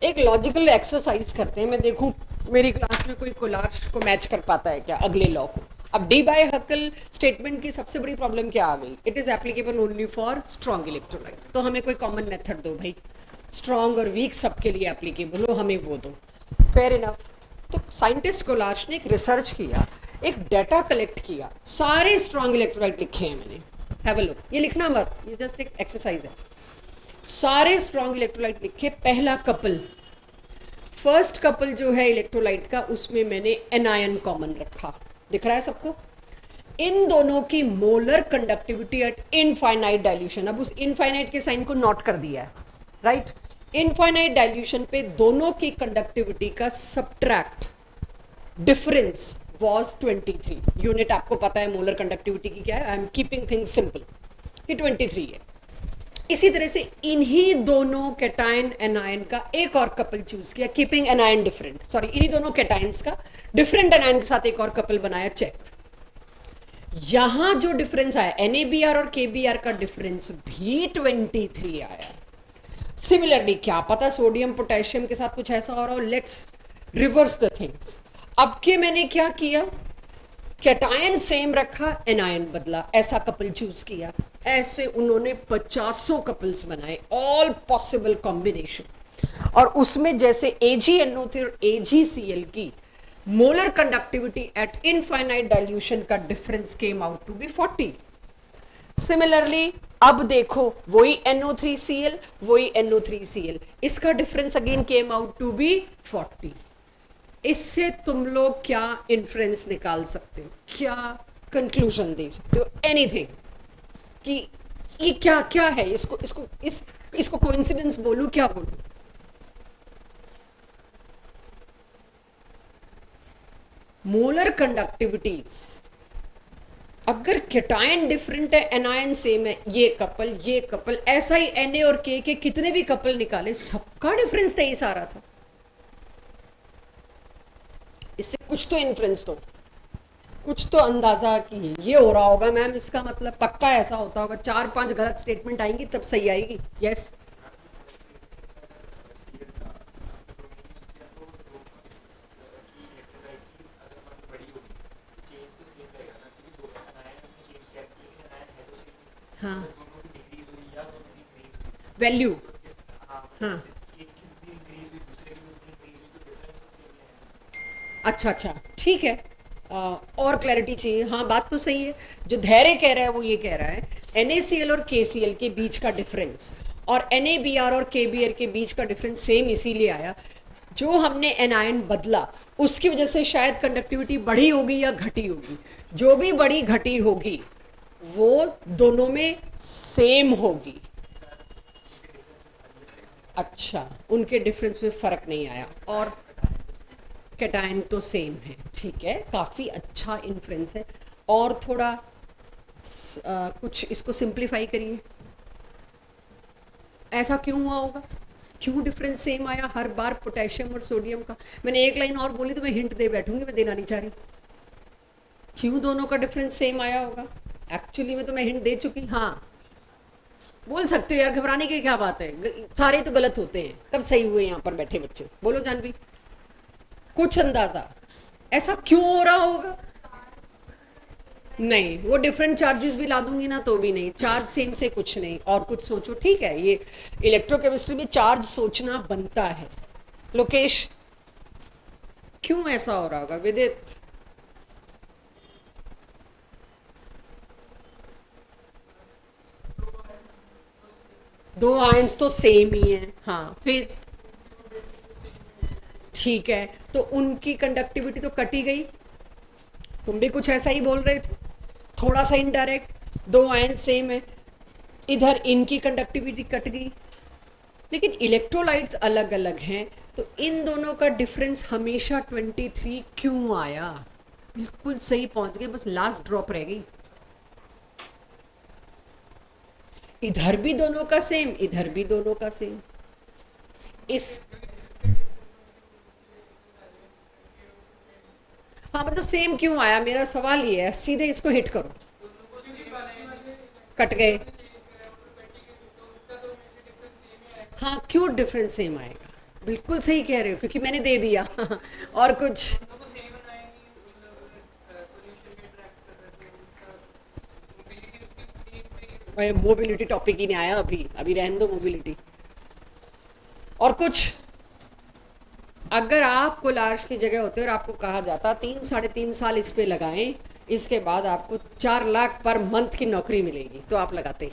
एक लॉजिकल एक्सरसाइज करते हैं, मैं देखूं मेरी क्लास में कोई कोलार्श को मैच कर पाता है क्या अगले लॉ को। अब डी बाय हक्कल स्टेटमेंट की सबसे बड़ी प्रॉब्लम क्या आ गई, it is applicable only for strong electrolyte, तो हमें कोई कॉमन मेथड दो भाई, स्ट्रॉन्ग और वीक सबके लिए एप्लीकेबल हो, हमें वो दो, फेयर इनफ। तो साइंटिस्ट कोलार्श ने एक रिसर्च किया, एक डाटा कलेक्ट किया, सारे स्ट्रॉन्ग इलेक्ट्रोलाइट लिखे हैं मैंने, हैव अ लुक, ये लिखना मत, ये जस्ट एक एक्सरसाइज है। सारे स्ट्रॉन्ग इलेक्ट्रोलाइट लिखे, पहला कपल, फर्स्ट कपल जो है इलेक्ट्रोलाइट का, उसमें मैंने एनायन कॉमन रखा, दिख रहा है सबको। इन दोनों की molar conductivity at infinite dilution, अब उस इनफाइनाइट के साइन को नोट कर दिया है, राइट। इनफाइनाइट डाइल्यूशन पे दोनों की कंडक्टिविटी का सब्ट्रैक्ट डिफरेंस was 23 यूनिट, आपको पता है मोलर कंडक्टिविटी की क्या है, I am keeping things simple, ये 23 है। इसी तरह से इन्हीं दोनों कैटायन एनायन का एक और कपल चूज किया, कीपिंग एनायन डिफरेंट, सॉरी इन्हीं दोनों कैटायंस का डिफरेंट एनायन के साथ एक और कपल बनाया, चेक। यहां जो डिफरेंस आया NaBr और KBr का डिफरेंस भी 23 आया। सिमिलरली क्या पता सोडियम पोटेशियम के साथ कुछ ऐसा हो रहा हो, लेट्स रिवर्स द थिंग्स। अब के मैंने क्या किया, कैटायन सेम रखा, एनायन बदला, ऐसा कपल चूज किया, ऐसे उन्होंने 50 कपल्स बनाए, ऑल पॉसिबल कॉम्बिनेशन, और उसमें जैसे AgNO3 और AgCl की molar conductivity at infinite dilution का difference came out to be 40। Similarly अब देखो वही NO3Cl, वही NO3Cl, इसका difference again came out to be 40। इससे तुम लोग क्या इन्फ्रेंस निकाल सकते हो, क्या कंक्लूजन दे सकते हो, एनीथिंग, कि ये क्या क्या है, इसको कोइंसिडेंस बोलूं, क्या बोलूं। मोलर कंडक्टिविटीज अगर कैटायन डिफरेंट है, एनायन सेम है, ये कपल, ऐसा ही Na और K के कितने भी कपल निकाले, सबका डिफरेंस 23 आ रहा था। इससे कुछ तो इन्फ्रेंस दो, कुछ तो अंदाजा कि ये हो रहा होगा मैम, इसका मतलब पक्का ऐसा होता होगा, 4-5 गलत स्टेटमेंट आएंगी तब सही आएगी। यस हाँ वैल्यू, हाँ अच्छा अच्छा ठीक है, और क्लैरिटी चाहिए, हाँ बात तो सही है। जो धैर्य कह रहा है वो ये कह रहा है NaCl और KCl के बीच का डिफरेंस और NaBr और KBr के बीच का डिफरेंस सेम इसीलिए आया, जो हमने एनायन बदला उसकी वजह से शायद कंडक्टिविटी बढ़ी होगी या घटी होगी, जो भी बढ़ी घटी होगी वो दोनों में सेम होगी। अच्छा उनके डिफरेंस में फर्क नहीं आया, और कैटायन तो सेम है, ठीक है, काफ़ी अच्छा इन्फ्रेंस है। और थोड़ा कुछ इसको सिंप्लीफाई करिए, ऐसा क्यों हुआ होगा, क्यों डिफरेंस सेम आया हर बार पोटेशियम और सोडियम का। मैंने एक लाइन और बोली तो मैं हिंट दे बैठूंगी, मैं देना नहीं चाह रही, क्यों दोनों का डिफरेंस सेम आया होगा। एक्चुअली में तो मैं हिंट दे चुकी, हाँ बोल सकते हो यार, घबराने की क्या बात है, सारे तो गलत होते हैं, कब सही हुए यहाँ पर बैठे बच्चे, बोलो जानवी कुछ अंदाजा, ऐसा क्यों हो रहा होगा। नहीं वो डिफरेंट चार्जेस भी ला दूंगी ना तो भी नहीं, चार्ज सेम से कुछ नहीं, और कुछ सोचो, ठीक है। ये इलेक्ट्रोकेमिस्ट्री में चार्ज सोचना बनता है। लोकेश क्यों ऐसा हो रहा होगा, विदित दो आयंस तो सेम ही है, हाँ फिर ठीक है, तो उनकी कंडक्टिविटी तो कट ही गई। तुम भी कुछ ऐसा ही बोल रहे थे, थोड़ा सा इनडायरेक्ट, दो आयन सेम है, इधर इनकी कंडक्टिविटी कट गई। लेकिन इलेक्ट्रोलाइट्स अलग अलग हैं, तो इन दोनों का डिफरेंस हमेशा 23 क्यों आया? बिल्कुल सही पहुंच गए, बस लास्ट ड्रॉप रह गई। इधर भी दोनों का सेम, इधर भी दोनों का सेम। इस हाँ मतलब सेम क्यों आया, मेरा सवाल ये है, सीधे इसको हिट करो। कट गए, हाँ क्यों डिफरेंस सेम आएगा? बिल्कुल सही कह रहे हो, क्योंकि मैंने दे दिया और कुछ मोबिलिटी टॉपिक ही नहीं आया अभी, अभी रहने दो मोबिलिटी। और कुछ, अगर आप कोलार्श की जगह होते और आपको कहा जाता 3-3.5 साल इस पे लगाएं, इसके बाद आपको 4 लाख पर मंथ की नौकरी मिलेगी, तो आप लगाते?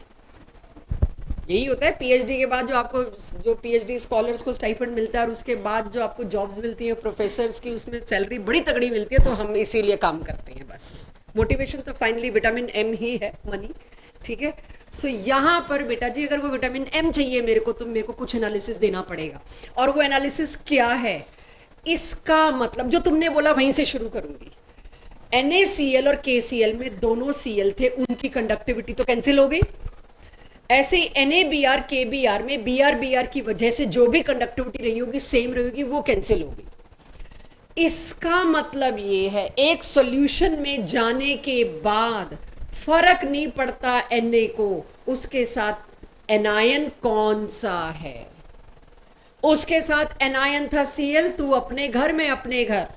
यही होता है पीएचडी के बाद, जो आपको जो पीएचडी स्कॉलर्स को स्टाइपेंड मिलता है और उसके बाद जो आपको जॉब्स मिलती हैं प्रोफेसर्स की, उसमें सैलरी बड़ी तगड़ी मिलती है, तो हम इसीलिए काम करते हैं बस। मोटिवेशन तो फाइनली विटामिन एम ही है, मनी, ठीक है। सो यहाँ पर बेटा जी, अगर वो विटामिन एम चाहिए मेरे को, तो मेरे को कुछ एनालिसिस देना पड़ेगा। और वो एनालिसिस क्या है? इसका मतलब जो तुमने बोला वहीं से शुरू करूंगी। NaCl और KCl में दोनों Cl थे, उनकी कंडक्टिविटी तो कैंसिल हो गई। ऐसे ही NaBr KBr में Br की वजह से जो भी कंडक्टिविटी रही होगी सेम रहेगी, वो कैंसिल होगी। इसका मतलब ये है, एक सॉल्यूशन में जाने के बाद फर्क नहीं पड़ता Na को, उसके साथ एनायन कौन सा है। उसके साथ एनायन था Cl, तू अपने घर में अपने घर,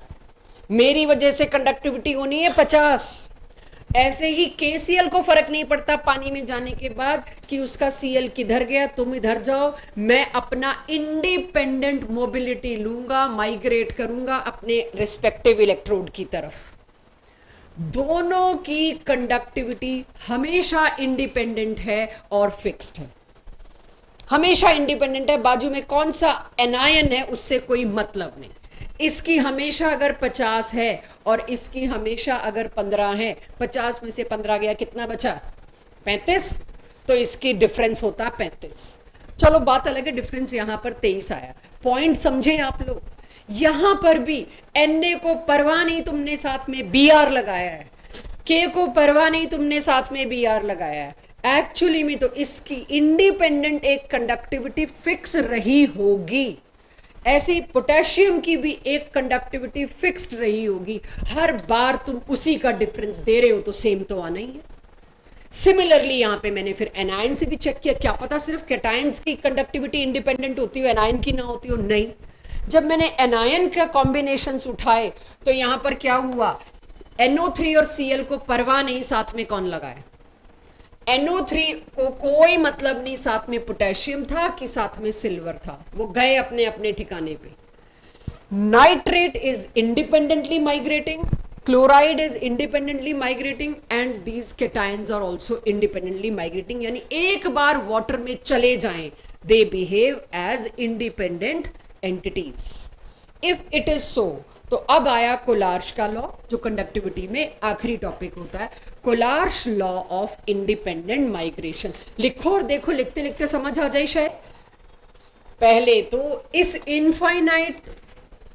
मेरी वजह से कंडक्टिविटी होनी है 50। ऐसे ही KCl को फर्क नहीं पड़ता पानी में जाने के बाद कि उसका Cl किधर गया, तुम इधर जाओ, मैं अपना इंडिपेंडेंट मोबिलिटी लूंगा, माइग्रेट करूंगा अपने रिस्पेक्टिव इलेक्ट्रोड की तरफ। दोनों की कंडक्टिविटी हमेशा इंडिपेंडेंट है और फिक्स्ड है, हमेशा इंडिपेंडेंट है। बाजू में कौन सा एनायन है उससे कोई मतलब नहीं। इसकी हमेशा अगर 50 है और इसकी हमेशा अगर 15 है, 50 में से 15 गया, कितना बचा? 35, तो इसकी डिफरेंस होता 35। चलो बात अलग है, डिफरेंस यहां पर 23 आया। पॉइंट समझे आप लोग? यहां पर भी Na को परवाह नहीं, तुमने साथ में Br लगाया है, K को परवाह नहीं, तुमने साथ में Br लगाया है। एक्चुअली में तो इसकी इंडिपेंडेंट एक कंडक्टिविटी फिक्स रही होगी। ऐसे ही पोटेशियम की भी एक कंडक्टिविटी फिक्स्ड रही होगी। हर बार तुम उसी का डिफरेंस दे रहे हो तो सेम तो आना ही है। सिमिलरली यहां पे मैंने फिर एनायन से भी चेक किया, क्या पता सिर्फ कैटायंस की कंडक्टिविटी इंडिपेंडेंट होती हो, एनायन की ना होती हो। नहीं, जब मैंने एनायन का कॉम्बिनेशंस उठाए तो यहां पर क्या हुआ, NO3 और Cl को परवाह नहीं, साथ में कौन लगाया? NO3 को कोई मतलब नहीं साथ में पोटेशियम था कि साथ में सिल्वर था, वो गए अपने अपने ठिकाने पे। Nitrate is independently migrating, chloride is independently migrating, and these cations are also independently migrating. यानी एक बार वाटर में चले जाएं, they behave as independent entities. If it is so, तो अब आया कोलार्श का लॉ, जो कंडक्टिविटी में आखिरी टॉपिक होता है, कोलार्श लॉ ऑफ इंडिपेंडेंट माइग्रेशन। लिखो और देखो, लिखते लिखते समझ आ जाए शायद। पहले तो इस इनफाइनाइट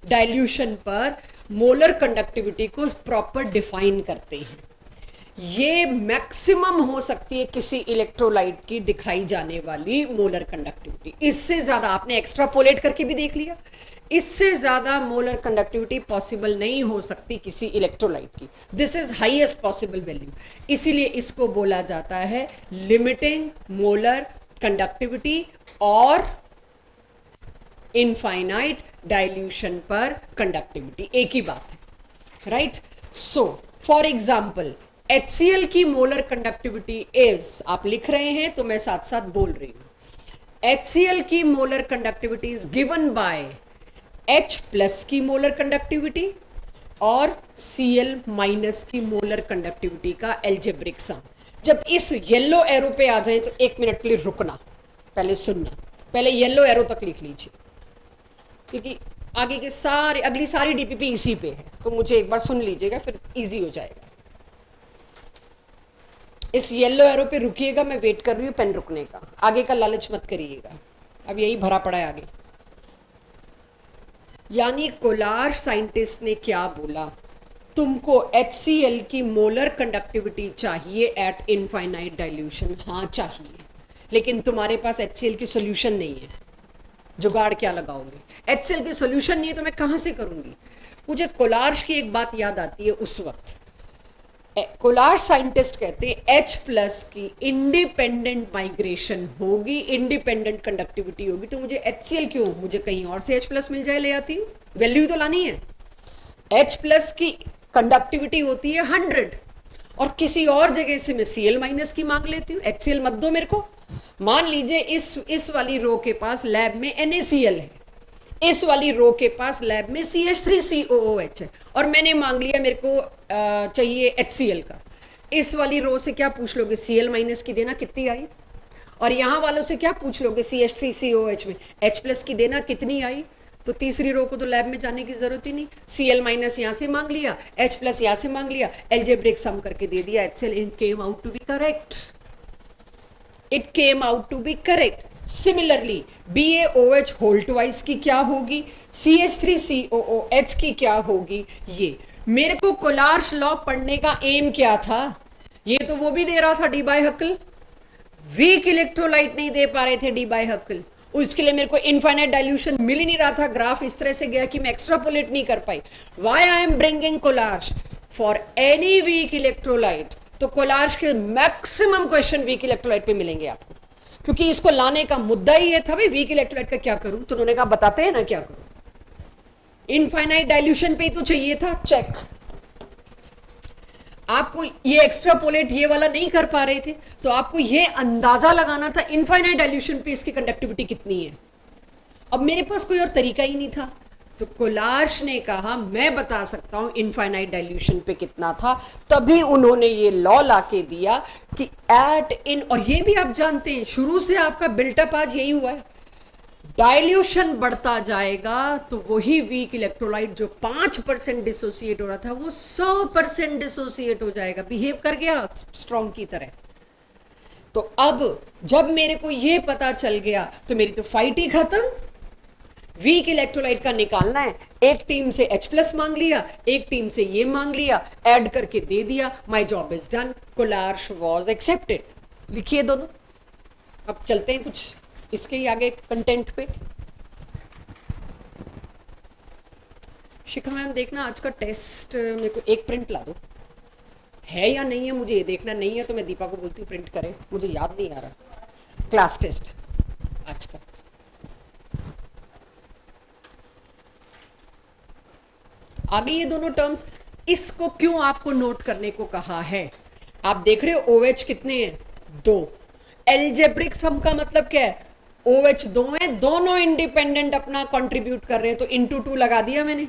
डाइल्यूशन पर मोलर कंडक्टिविटी को प्रॉपर डिफाइन करते हैं। ये मैक्सिमम हो सकती है किसी इलेक्ट्रोलाइट की दिखाई जाने वाली मोलर कंडक्टिविटी। इससे ज्यादा आपने एक्स्ट्रापोलेट करके भी देख लिया, इससे ज्यादा मोलर कंडक्टिविटी पॉसिबल नहीं हो सकती किसी इलेक्ट्रोलाइट की। This is highest possible value, इसीलिए इसको बोला जाता है लिमिटिंग मोलर कंडक्टिविटी और इनफाइनाइट डाइल्यूशन पर कंडक्टिविटी, एक ही बात है, right. So for example HCl की मोलर कंडक्टिविटी इज, आप लिख रहे हैं तो मैं साथ साथ बोल रही हूं, HCl की molar conductivity is given by H plus की मोलर कंडक्टिविटी और Cl माइनस की मोलर कंडक्टिविटी का एल्जेब्रिक सम। जब इस येलो एरो पे आ जाए तो 1 मिनट के लिए रुकना, पहले सुनना, पहले येलो एरो तक लिख लीजिए, क्योंकि आगे के सारे अगली सारी डीपीपी इसी पे है, तो मुझे एक बार सुन लीजिएगा फिर इजी हो जाएगा। इस येलो एरो पे रुकिएगा, मैं वेट कर रही हूँ पेन रुकने का, आगे का लालच मत करिएगा, अब यही भरा पड़ा है आगे। यानी कोलार साइंटिस्ट ने क्या बोला, तुमको HCl की मोलर कंडक्टिविटी चाहिए एट इनफाइनाइट डाइल्यूशन, हाँ चाहिए, लेकिन तुम्हारे पास HCl की सोल्यूशन नहीं है, जुगाड़ क्या लगाओगे? HCl की सोल्यूशन नहीं है तो मैं कहाँ से करूँगी? मुझे कोलार्स की एक बात याद आती है, उस वक्त कोलार साइंटिस्ट कहते हैं H+ की इंडिपेंडेंट माइग्रेशन होगी, इंडिपेंडेंट कंडक्टिविटी होगी, तो मुझे HCl क्यों, मुझे कहीं और से H+ मिल जाए ले आती हूँ, वैल्यू तो लानी है। H+ की कंडक्टिविटी होती है 100 और किसी और जगह से मैं Cl- की मांग लेती हूँ, HCl मत दो मेरे को। मान लीजिए इस वाली रो के पास लैब में NaCl है, इस वाली रो के पास लैब में CH3COOH है और मैंने मांग लिया मेरे को चाहिए HCl का। इस वाली रो से क्या पूछ लोगे, Cl- की देना कितनी आई, और यहाँ वालों से क्या पूछ लोगे, CH3COOH में H+ की देना कितनी आई। तो तीसरी रो को तो लैब में जाने की जरूरत ही नहीं, Cl- यहाँ से मांग लिया, H+ यहाँ से मांग लिया, एल्जेब्रिक सम करके दे दिया HCl, it came out to be correct, it came out to be correct. Similarly BaOH whole twice की क्या होगी, CH3COOH की क्या होगी। ये मेरे को कोलार्स लॉ पढ़ने का एम क्या था, ये तो वो भी दे रहा था डी बाय हकल, वीक इलेक्ट्रोलाइट नहीं दे पा रहे थे डी बाय हकल, उसके लिए मेरे को इनफाइनाइट डाइल्यूशन मिल ही नहीं रहा था, ग्राफ इस तरह से गया कि मैं एक्स्ट्रापोलेट नहीं कर पाई। Why I am bringing Kohlrausch for any weak electrolyte, तो कोलार्स के मैक्सिमम क्वेश्चन वीक इलेक्ट्रोलाइट पे मिलेंगे आपको, क्योंकि इसको लाने का मुद्दा ही ये था भाई वीक इलेक्ट्रोलाइट का क्या करूं, तो उन्होंने कहा बताते हैं ना क्या करूं, इनफाइनाइट डाइल्यूशन पे ही तो चाहिए था चेक। आपको ये एक्स्ट्रापोलेट ये वाला नहीं कर पा रहे थे, तो आपको ये अंदाजा लगाना था इनफाइनाइट डाइल्यूशन पे इसकी कंडक्टिविटी कितनी है। अब मेरे पास कोई और तरीका ही नहीं था, तो कोलार्स ने कहा मैं बता सकता हूं इनफाइनाइट डाइल्यूशन पे कितना था, तभी उन्होंने ये लॉ लाके दिया कि एट इन, और ये भी आप जानते हैं शुरू से आपका बिल्टअप आज यही हुआ है, डाइल्यूशन बढ़ता जाएगा तो वही वीक इलेक्ट्रोलाइट जो 5% डिसोसिएट हो रहा था वो 100% डिसोसिएट हो जाएगा, बिहेव कर गया स्ट्रॉन्ग की तरह। तो अब जब मेरे को ये पता चल गया तो मेरी तो फाइट ही खत्म, वीक इलेक्ट्रोलाइट का निकालना है, एक टीम से H+ मांग लिया, एक टीम से ये मांग लिया, ऐड करके दे दिया, my job is done, Kohlrausch was accepted. लिखिए दोनों, अब चलते हैं कुछ इसके ही आगे कंटेंट पे। शिखा मैम देखना आज का टेस्ट मेरे को एक प्रिंट ला दो, है या नहीं है मुझे ये देखना, नहीं है तो मैं दीपा को बोलती हूँ प्रिंट करे, मुझे याद नहीं आ रहा क्लास टेस्ट आज का। आगे ये दोनों टर्म्स, इसको क्यों आपको नोट करने को कहा है, आप देख रहे हो OH कितने हैं, 2, एल्जेब्रिक सम का मतलब क्या है, OH 2 है, दोनों इंडिपेंडेंट अपना कंट्रीब्यूट कर रहे हैं, तो इंटू 2 लगा दिया मैंने,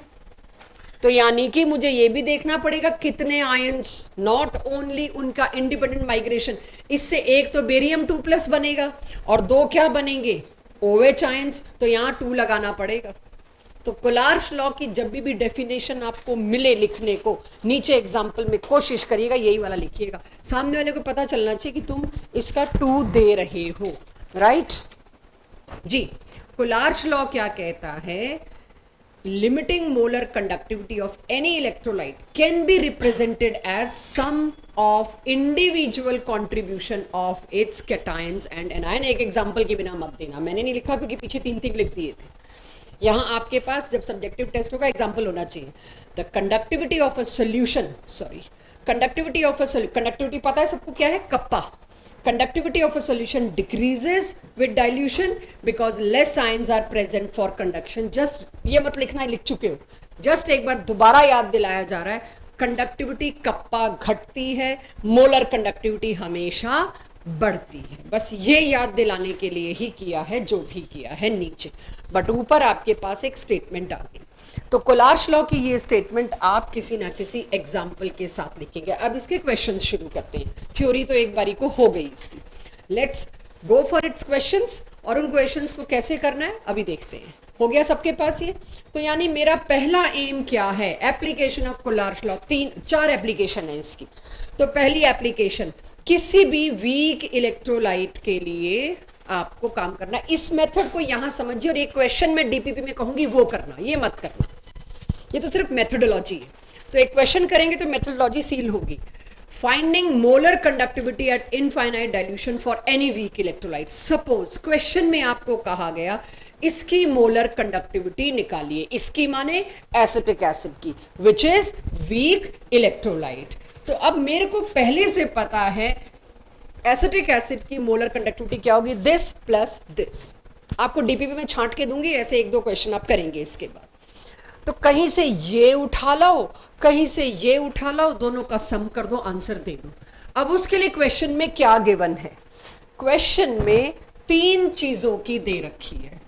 तो यानी कि मुझे ये भी देखना पड़ेगा कितने आयंस, नॉट ओनली उनका इंडिपेंडेंट माइग्रेशन, इससे एक तो बेरियम 2+ बनेगा और 2 क्या बनेंगे, OH आयंस, तो यहां 2 लगाना पड़ेगा। तो कोलार्स लॉ की जब भी डेफिनेशन आपको मिले लिखने को, नीचे एग्जाम्पल में कोशिश करिएगा यही वाला लिखिएगा, सामने वाले को पता चलना चाहिए कि तुम इसका 2 दे रहे हो, राइट जी। कोलार्स लॉ क्या कहता है, limiting molar conductivity of any electrolyte can be represented as sum of individual contribution of its cations and anion. एक एग्जाम्पल के बिना मत देना, मैंने नहीं लिखा क्योंकि पीछे 3 लिख दिए थे, यहां आपके पास जब सब्जेक्टिव टेस्ट होगा एग्जाम्पल होना चाहिए। The conductivity of a solution, conductivity of a conductivity पता है सबको क्या है, kappa. Conductivity of a solution decreases with dilution because less ions are present for conduction. Just ये मत लिखना है, लिख चुके हो, जस्ट एक बार दोबारा याद दिलाया जा रहा है, कंडक्टिविटी कप्पा घटती है, मोलर कंडक्टिविटी हमेशा बढ़ती है, बस ये याद दिलाने के लिए ही किया है जो भी किया है नीचे, बट ऊपर आपके पास एक स्टेटमेंट आ गई। तो कोलार्स लॉ की ये स्टेटमेंट आप किसी ना किसी एग्जाम्पल के साथ लिखेंगे। अब इसके क्वेश्चन शुरू करते हैं, थ्योरी तो एक बारी को हो गई इसकी, let's go for its questions, और उन क्वेश्चंस को कैसे करना है अभी देखते हैं। हो गया सबके पास ये? तो यानी मेरा पहला एम क्या है? Application of Kohlrausch law. 4 application है इसकी। तो पहली एप्लीकेशन, किसी भी वीक इलेक्ट्रोलाइट के लिए आपको काम करना है। इस मेथड को यहां समझिए और एक क्वेश्चन में डीपीपी में कहूंगी वो करना, ये मत करना, ये तो सिर्फ मेथोडोलॉजी है। तो एक क्वेश्चन करेंगे तो मेथोडोलॉजी सील होगी। Finding molar conductivity at infinite dilution for any weak electrolyte. Suppose question में आपको कहा गया इसकी मोलर कंडक्टिविटी निकालिए, इसकी माने एसिटिक एसिड की, विच इज वीक इलेक्ट्रोलाइट। तो अब मेरे को पहले से पता है एसिटिक एसिड की मोलर कंडक्टिविटी क्या होगी, दिस प्लस दिस। आपको डीपीपी में छांट के दूंगी, ऐसे 1-2 क्वेश्चन आप करेंगे इसके बाद। तो कहीं से ये उठा लाओ, कहीं से ये उठा लाओ, दोनों का सम कर दो, आंसर दे दो। अब उसके लिए क्वेश्चन में क्या गिवन है? क्वेश्चन में 3 चीजों की दे रखी है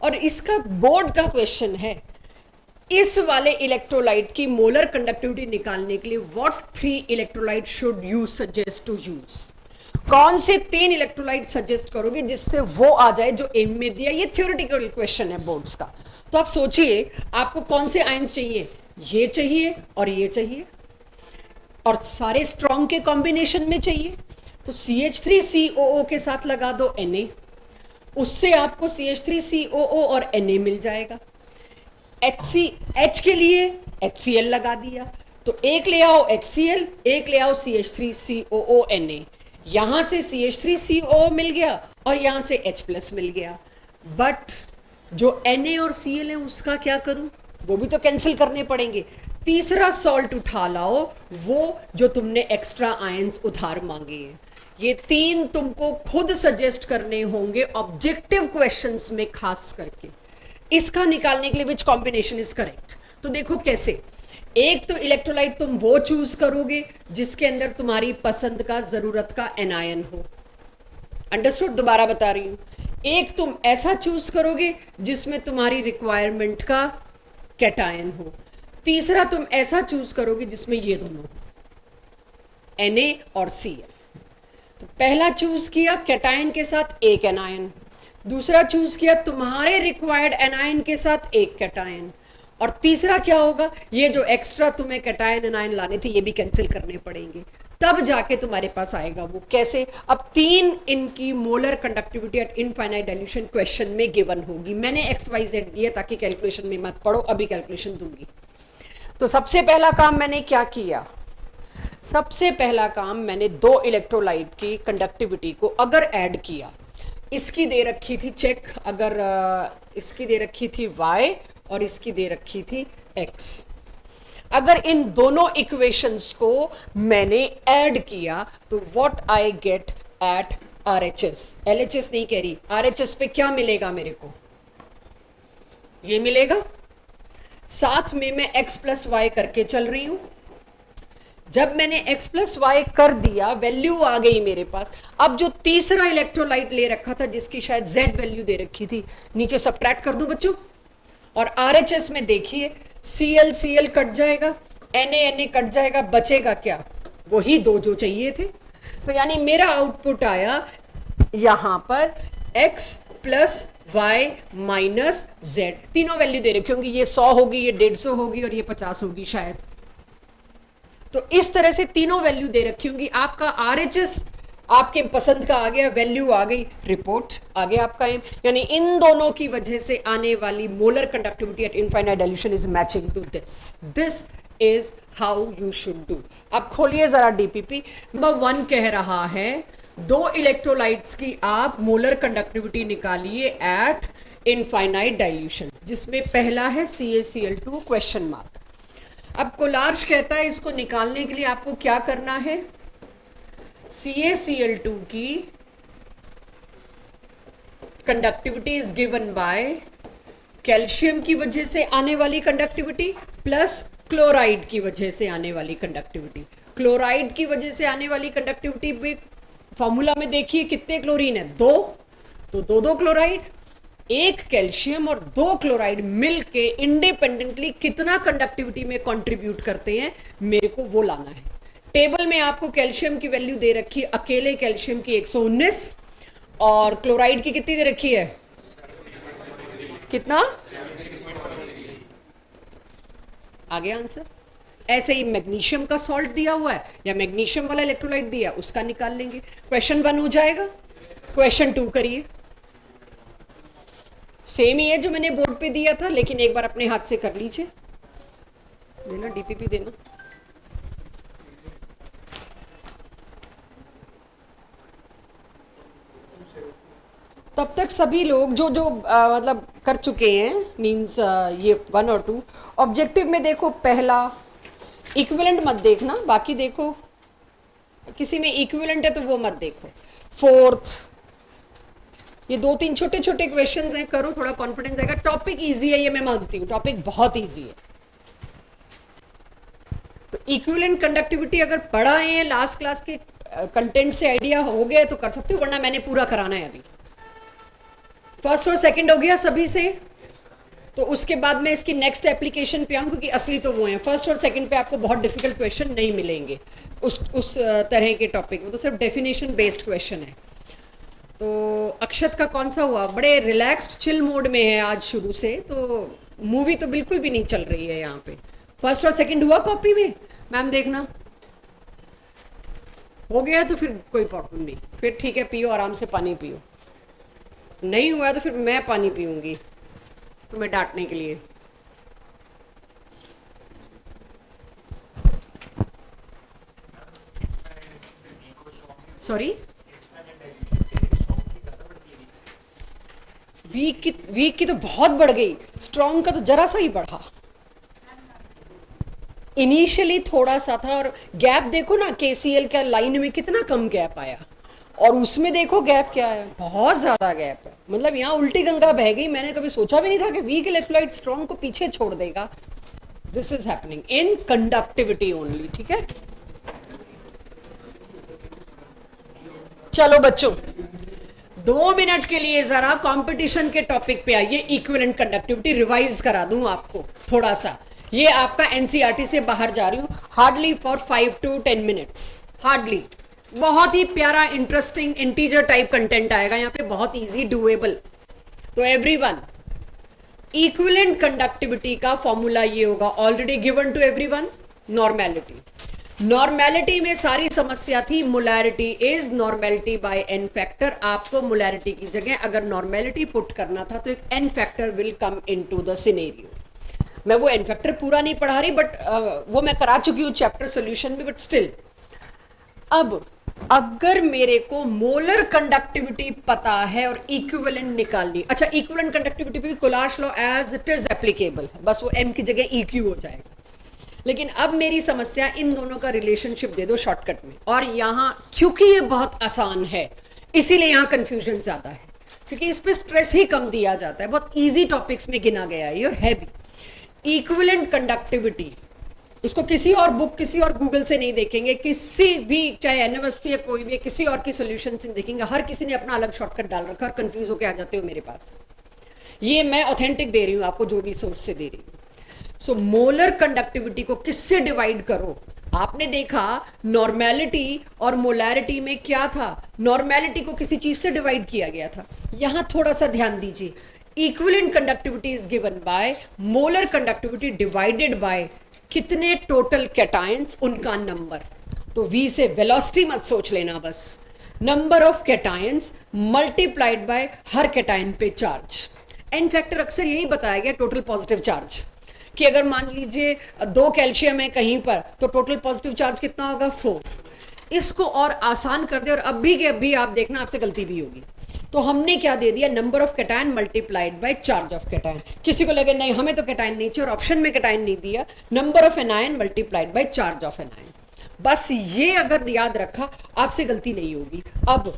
और इसका बोर्ड का क्वेश्चन है। इस वाले इलेक्ट्रोलाइट की मोलर कंडक्टिविटी निकालने के लिए what 3 electrolyte should you suggest to use? कौन से 3 इलेक्ट्रोलाइट सजेस्ट करोगे जिससे वो आ जाए जो एम में दिया? ये थ्योरेटिकल क्वेश्चन है बोर्ड्स का। तो आप सोचिए आपको कौन से आयंस चाहिए? ये चाहिए और ये चाहिए, और सारे स्ट्रॉन्ग के कॉम्बिनेशन में चाहिए। तो CH3COO के साथ लगा दो Na, उससे आपको CH3COO और Na मिल जाएगा। H के लिए HCl लगा दिया, तो एक ले आओ HCl, एक ले आओ CH3COO Na। यहां से CH3COO मिल गया और यहां से H+ मिल गया। बट जो Na और Cl है उसका क्या करूं? वो भी तो कैंसिल करने पड़ेंगे। तीसरा सॉल्ट उठा लाओ, वो जो तुमने एक्स्ट्रा आयंस उधार मांगे हैं। ये 3 तुमको खुद सजेस्ट करने होंगे ऑब्जेक्टिव क्वेश्चंस में, खास करके इसका निकालने के लिए विच कॉम्बिनेशन इज करेक्ट। तो देखो कैसे, एक तो इलेक्ट्रोलाइट तुम वो चूज करोगे जिसके अंदर तुम्हारी पसंद का, जरूरत का एनायन हो। अंडरस्टूड? दोबारा बता रही हूं, एक तुम ऐसा चूज करोगे जिसमें तुम्हारी रिक्वायरमेंट का कैटायन हो। तीसरा तुम ऐसा चूज करोगे जिसमें ये दोनों हो, Na और Cl। तो पहला चूज किया कैटायन के साथ एक एनायन, दूसरा चूज किया तुम्हारे रिक्वायर्ड एनायन के साथ एक कैटायन, और तीसरा क्या होगा, ये जो एक्स्ट्रा तुम्हें कैटायन एनायन लाने थे ये भी कैंसिल करने पड़ेंगे, तब जाके तुम्हारे पास आएगा वो। कैसे? अब 3 इनकी molar conductivity at infinite dilution question में गिवन होगी। मैंने XYZ दिया ताकि कैलकुलेशन में मत पढ़ो, अभी कैलकुलेशन दूंगी। तो सबसे पहला काम मैंने क्या किया? सबसे पहला काम मैंने 2 इलेक्ट्रोलाइट की कंडक्टिविटी को अगर ऐड किया, इसकी दे रखी थी चेक, अगर इसकी दे रखी थी Y और इसकी दे रखी थी X, अगर इन दोनों इक्वेशंस को मैंने ऐड किया तो what I get at RHS, LHS नहीं कह रही, RHS पे क्या मिलेगा मेरे को? ये मिलेगा। साथ में मैं X + Y करके चल रही हूं। जब मैंने X + Y कर दिया, वैल्यू आ गई मेरे पास। अब जो तीसरा इलेक्ट्रोलाइट ले रखा था जिसकी शायद Z वैल्यू दे रखी थी, नीचे सबट्रैक्ट कर दूं बच्चों, और RHS में देखिए Cl कट जाएगा, Na कट जाएगा, बचेगा क्या? वही 2 जो चाहिए थे। तो यानी मेरा आउटपुट आया यहां पर X + Y - Z। तीनों वैल्यू दे रखी होंगी, ये 100 होगी, ये 150 होगी और ये 50 होगी शायद। तो इस तरह से तीनों वैल्यू दे रखी होंगी। आपका RHS आपके पसंद का आ गया, वैल्यू आ गई, रिपोर्ट आ गया आपका एम। यानी इन दोनों की वजह से आने वाली molar conductivity at infinite dilution is matching to this. This is how you should do. अब खोलिए जरा डीपीपी। नंबर 1 कह रहा है 2 इलेक्ट्रोलाइट्स की आप मोलर कंडक्टिविटी निकालिए एट इनफाइनाइट डाइल्यूशन, जिसमें पहला है CaCl2 क्वेश्चन मार्क। अब कोलार्श कहता है इसको निकालने के लिए आपको क्या करना है? CaCl2 की conductivity is given by calcium की वजह से आने वाली कंडक्टिविटी प्लस क्लोराइड की वजह से आने वाली कंडक्टिविटी। क्लोराइड की वजह से आने वाली कंडक्टिविटी भी फॉर्मूला में देखिए कितने क्लोरीन है? 2, तो 2 क्लोराइड, 1 कैल्शियम और 2 क्लोराइड मिलके इंडिपेंडेंटली कितना कंडक्टिविटी में कंट्रीब्यूट करते हैं, मेरे को वो लाना है। टेबल में आपको कैल्शियम की वैल्यू दे रखी है, अकेले कैल्शियम की 119, और क्लोराइड की कितनी दे रखी है, कितना, आगे आंसर। ऐसे ही मैग्नीशियम का सॉल्ट दिया हुआ है या मैग्नीशियम वाला इलेक्ट्रोलाइट दिया, उसका निकाल लेंगे। क्वेश्चन 1 हो जाएगा। क्वेश्चन 2 करिए, सेम ही है जो मैंने बोर्ड पे दिया था, लेकिन एक बार अपने हाथ से कर लीजिए। देना डीपीपी देना। तब तक सभी लोग जो जो मतलब कर चुके हैं, मींस ये 1 और 2, ऑब्जेक्टिव में देखो पहला इक्विवेलेंट मत देखना, बाकी देखो, किसी में इक्विवेलेंट है तो वो मत देखो। फोर्थ, ये 2-3 छोटे छोटे क्वेश्चंस हैं, करो, थोड़ा कॉन्फिडेंस आएगा। टॉपिक इजी है, ये मैं मानती हूँ, टॉपिक बहुत इजी है। तो इक्विवेलेंट कंडक्टिविटी अगर पढ़ा है लास्ट क्लास के कंटेंट से आइडिया हो गया तो कर सकते हो, वरना मैंने पूरा कराना है अभी। फर्स्ट और सेकंड हो गया सभी से, तो उसके बाद मैं इसकी नेक्स्ट एप्लीकेशन पे आऊँ, क्योंकि असली तो वो हैं। फर्स्ट और सेकंड पे आपको बहुत डिफिकल्ट क्वेश्चन नहीं मिलेंगे उस तरह के टॉपिक में, तो सिर्फ डेफिनेशन बेस्ड क्वेश्चन है। तो अक्षत का कौन सा हुआ, बड़े रिलैक्स्ड चिल मोड में है आज शुरू से, तो मूवी तो बिल्कुल भी नहीं चल रही है यहाँ पे। फर्स्ट और सेकंड हुआ कॉपी में, मैम देखना हो गया तो फिर कोई प्रॉब्लम नहीं, फिर ठीक है, पियो आराम से, पानी पियो। नहीं हुआ तो फिर मैं पानी पीऊंगी तुम्हें डांटने के लिए। सॉरी, वीक की तो बहुत बढ़ गई, स्ट्रॉन्ग का तो जरा सा ही बढ़ा। इनिशियली थोड़ा सा था, और गैप देखो ना, केसीएल का लाइन में कितना कम गैप आया, और उसमें देखो गैप क्या है, बहुत ज्यादा गैप है। मतलब यहाँ उल्टी गंगा बह गई। मैंने कभी सोचा भी नहीं था कि वीक इलेक्ट्रोलाइट स्ट्रॉन्ग को पीछे छोड़ देगा। This is happening in conductivity only, ठीक है। चलो बच्चों, 2 मिनट के लिए जरा कंपटीशन के टॉपिक पे आइए। इक्विवेलेंट कंडक्टिविटी रिवाइज करा दूं आपको थोड़ा सा। ये आपका एनसीईआरटी से बाहर जा रही हूँ, hardly for 5 to 10 minutes, hardly. बहुत ही प्यारा इंटरेस्टिंग इंटीजर टाइप कंटेंट आएगा यहाँ पे, बहुत इजी डूएबल। तो एवरीवन, इक्विवेलेंट कंडक्टिविटी का फॉर्मूला ये होगा, already given to everyone, normality. Normality में सारी समस्या थी, molarity is normality by n factor. आपको मोलैरिटी की जगह अगर नॉर्मेलिटी पुट करना था तो एक n factor will come into the scenario. मैं वो एन फैक्टर पूरा नहीं पढ़ा रही, बट वो मैं करा चुकी हूँ चैप्टर सोल्यूशन में, बट स्टिल। अब अगर मेरे को मोलर कंडक्टिविटी पता है और इक्विवेलेंट निकालनी, अच्छा इक्विवेलेंट कंडक्टिविटी पे भी Kohlrausch law as it is applicable है, बस वो एम की जगह EQ हो जाएगा। लेकिन अब मेरी समस्या, इन दोनों का रिलेशनशिप दे दो शॉर्टकट में। और यहाँ क्योंकि ये बहुत आसान है, इसीलिए यहाँ कंफ्यूजन ज्यादा है, क्योंकि इस पे स्ट्रेस ही कम दिया जाता है। बहुत इजी टॉपिक्स में गिना गया है और है भी। इक्विवेलेंट कंडक्टिविटी, इसको किसी और बुक, किसी और गूगल से नहीं देखेंगे, किसी भी, चाहे एनवस्थी है कोई भी, किसी और की सोल्यूशन से देखेंगे। हर किसी ने अपना अलग शॉर्टकट डाल रखा और कंफ्यूज होकर आ जाते हो मेरे पास। ये मैं ऑथेंटिक दे रही हूँ आपको, जो भी सोर्स से दे रही हूँ। सो मोलर कंडक्टिविटी को किससे डिवाइड करो? आपने देखा नॉर्मेलिटी और मोलैरिटी में क्या था, नॉर्मेलिटी को किसी चीज से डिवाइड किया गया था। यहां थोड़ा सा ध्यान दीजिए, equivalent conductivity is given by molar conductivity divided by कितने टोटल कैटायंस, उनका नंबर। तो V से वेलोसिटी मत सोच लेना, बस number of cations multiplied by her cation पे चार्ज। एन फैक्टर अक्सर यही बताया गया, टोटल पॉजिटिव चार्ज, कि अगर मान लीजिए 2 कैल्शियम है कहीं पर, तो टोटल पॉजिटिव चार्ज कितना होगा, 4। इसको और आसान कर दे, और अभी के अभी आप देखना आपसे गलती भी होगी। तो हमने क्या दे दिया, number of cation multiplied by charge of cation. किसी को लगे नहीं हमें तो कैटायन नहीं चाहिए और ऑप्शन में कैटायन नहीं दिया, number of anion multiplied by charge of anion. बस ये अगर याद रखा, आपसे गलती नहीं होगी। अब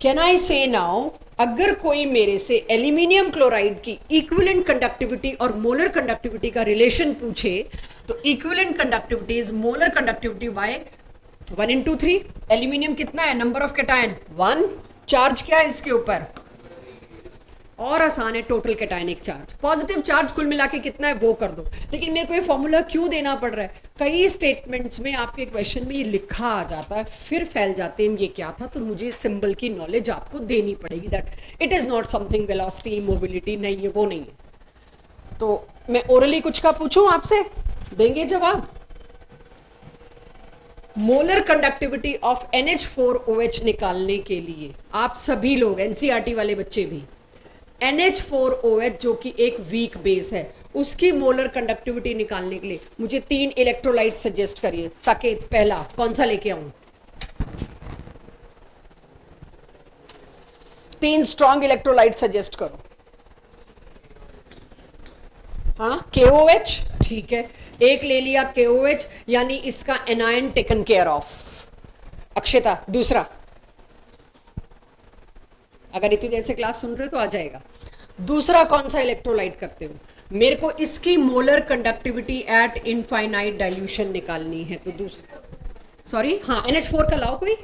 कैन आई से नाउ, अगर कोई मेरे से एल्यूमिनियम क्लोराइड की इक्विवेलेंट कंडक्टिविटी और मोलर कंडक्टिविटी का रिलेशन पूछे, तो equivalent conductivity is molar conductivity by 1 into 3। Aluminium कितना है, नंबर ऑफ कैटायन 1, चार्ज क्या है इसके ऊपर और आसान है total cationic charge. Positive charge कुल मिला के कितना है वो कर दो, लेकिन मेरे को ये फॉर्मूला क्यों देना पड़ रहा है? कई स्टेटमेंट्स में आपके क्वेश्चन में ये लिखा आ जाता है, फिर फैल जाते हैं ये क्या था, तो मुझे सिंबल की नॉलेज आपको देनी पड़ेगी। That it is not something velocity mobility, नहीं है, वो नहीं है। तो मैं ओरली कुछ का पूछूं आपसे, देंगे जवाब? मोलर कंडक्टिविटी ऑफ NH4OH निकालने के लिए आप सभी लोग, NCERT वाले बच्चे भी, NH4OH जो कि एक वीक बेस है, उसकी मोलर कंडक्टिविटी निकालने के लिए मुझे 3 इलेक्ट्रोलाइट सजेस्ट करिए। साकेत, पहला कौन सा लेके आऊं? 3 स्ट्रॉन्ग इलेक्ट्रोलाइट सजेस्ट करो। हाँ, KOH, ठीक है, एक ले लिया KOH, यानी इसका एनायन टेकन केयर ऑफ। अक्षता, दूसरा, अगर इतनी देर से क्लास सुन रहे हो तो आ जाएगा। दूसरा कौन सा इलेक्ट्रोलाइट करते हो? मेरे को इसकी molar conductivity at infinite dilution निकालनी है, तो दूसरा, सॉरी, हाँ, NH4 का लाओ कोई,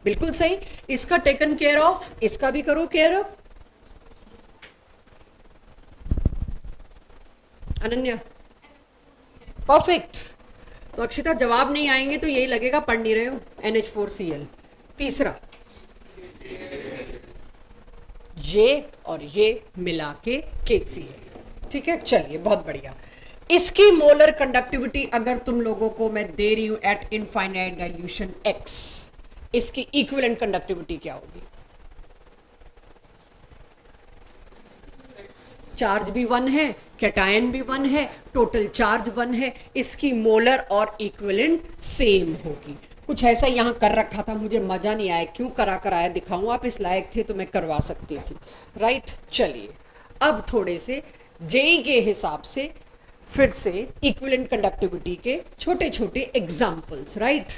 बिल्कुल सही। इसका टेकन केयर ऑफ, इसका भी करो केयर ऑफ। अनन्या, परफेक्ट। तो अक्षिता, जवाब नहीं आएंगे तो यही लगेगा पढ़ नहीं रहे हो, NH4Cl। तीसरा, ये और ये मिला के KCl, ठीक है, चलिए, बहुत बढ़िया। इसकी मोलर कंडक्टिविटी अगर तुम लोगों को मैं दे रही हूं एट इनफाइनाइट डाइल्यूशन X, इसकी इक्विवेलेंट कंडक्टिविटी क्या होगी? चार्ज भी 1 है, कैटायन भी 1 है, टोटल चार्ज 1 है, इसकी मोलर और इक्विवेलेंट सेम होगी। कुछ ऐसा यहाँ कर रखा था, मुझे मजा नहीं आया, क्यों कराया दिखाऊं, आप इस लायक थे तो मैं करवा सकती थी, राइट। चलिए, अब थोड़े से जेई के हिसाब से फिर से इक्विवेलेंट कंडक्टिविटी के छोटे छोटे एग्जाम्पल्स, राइट।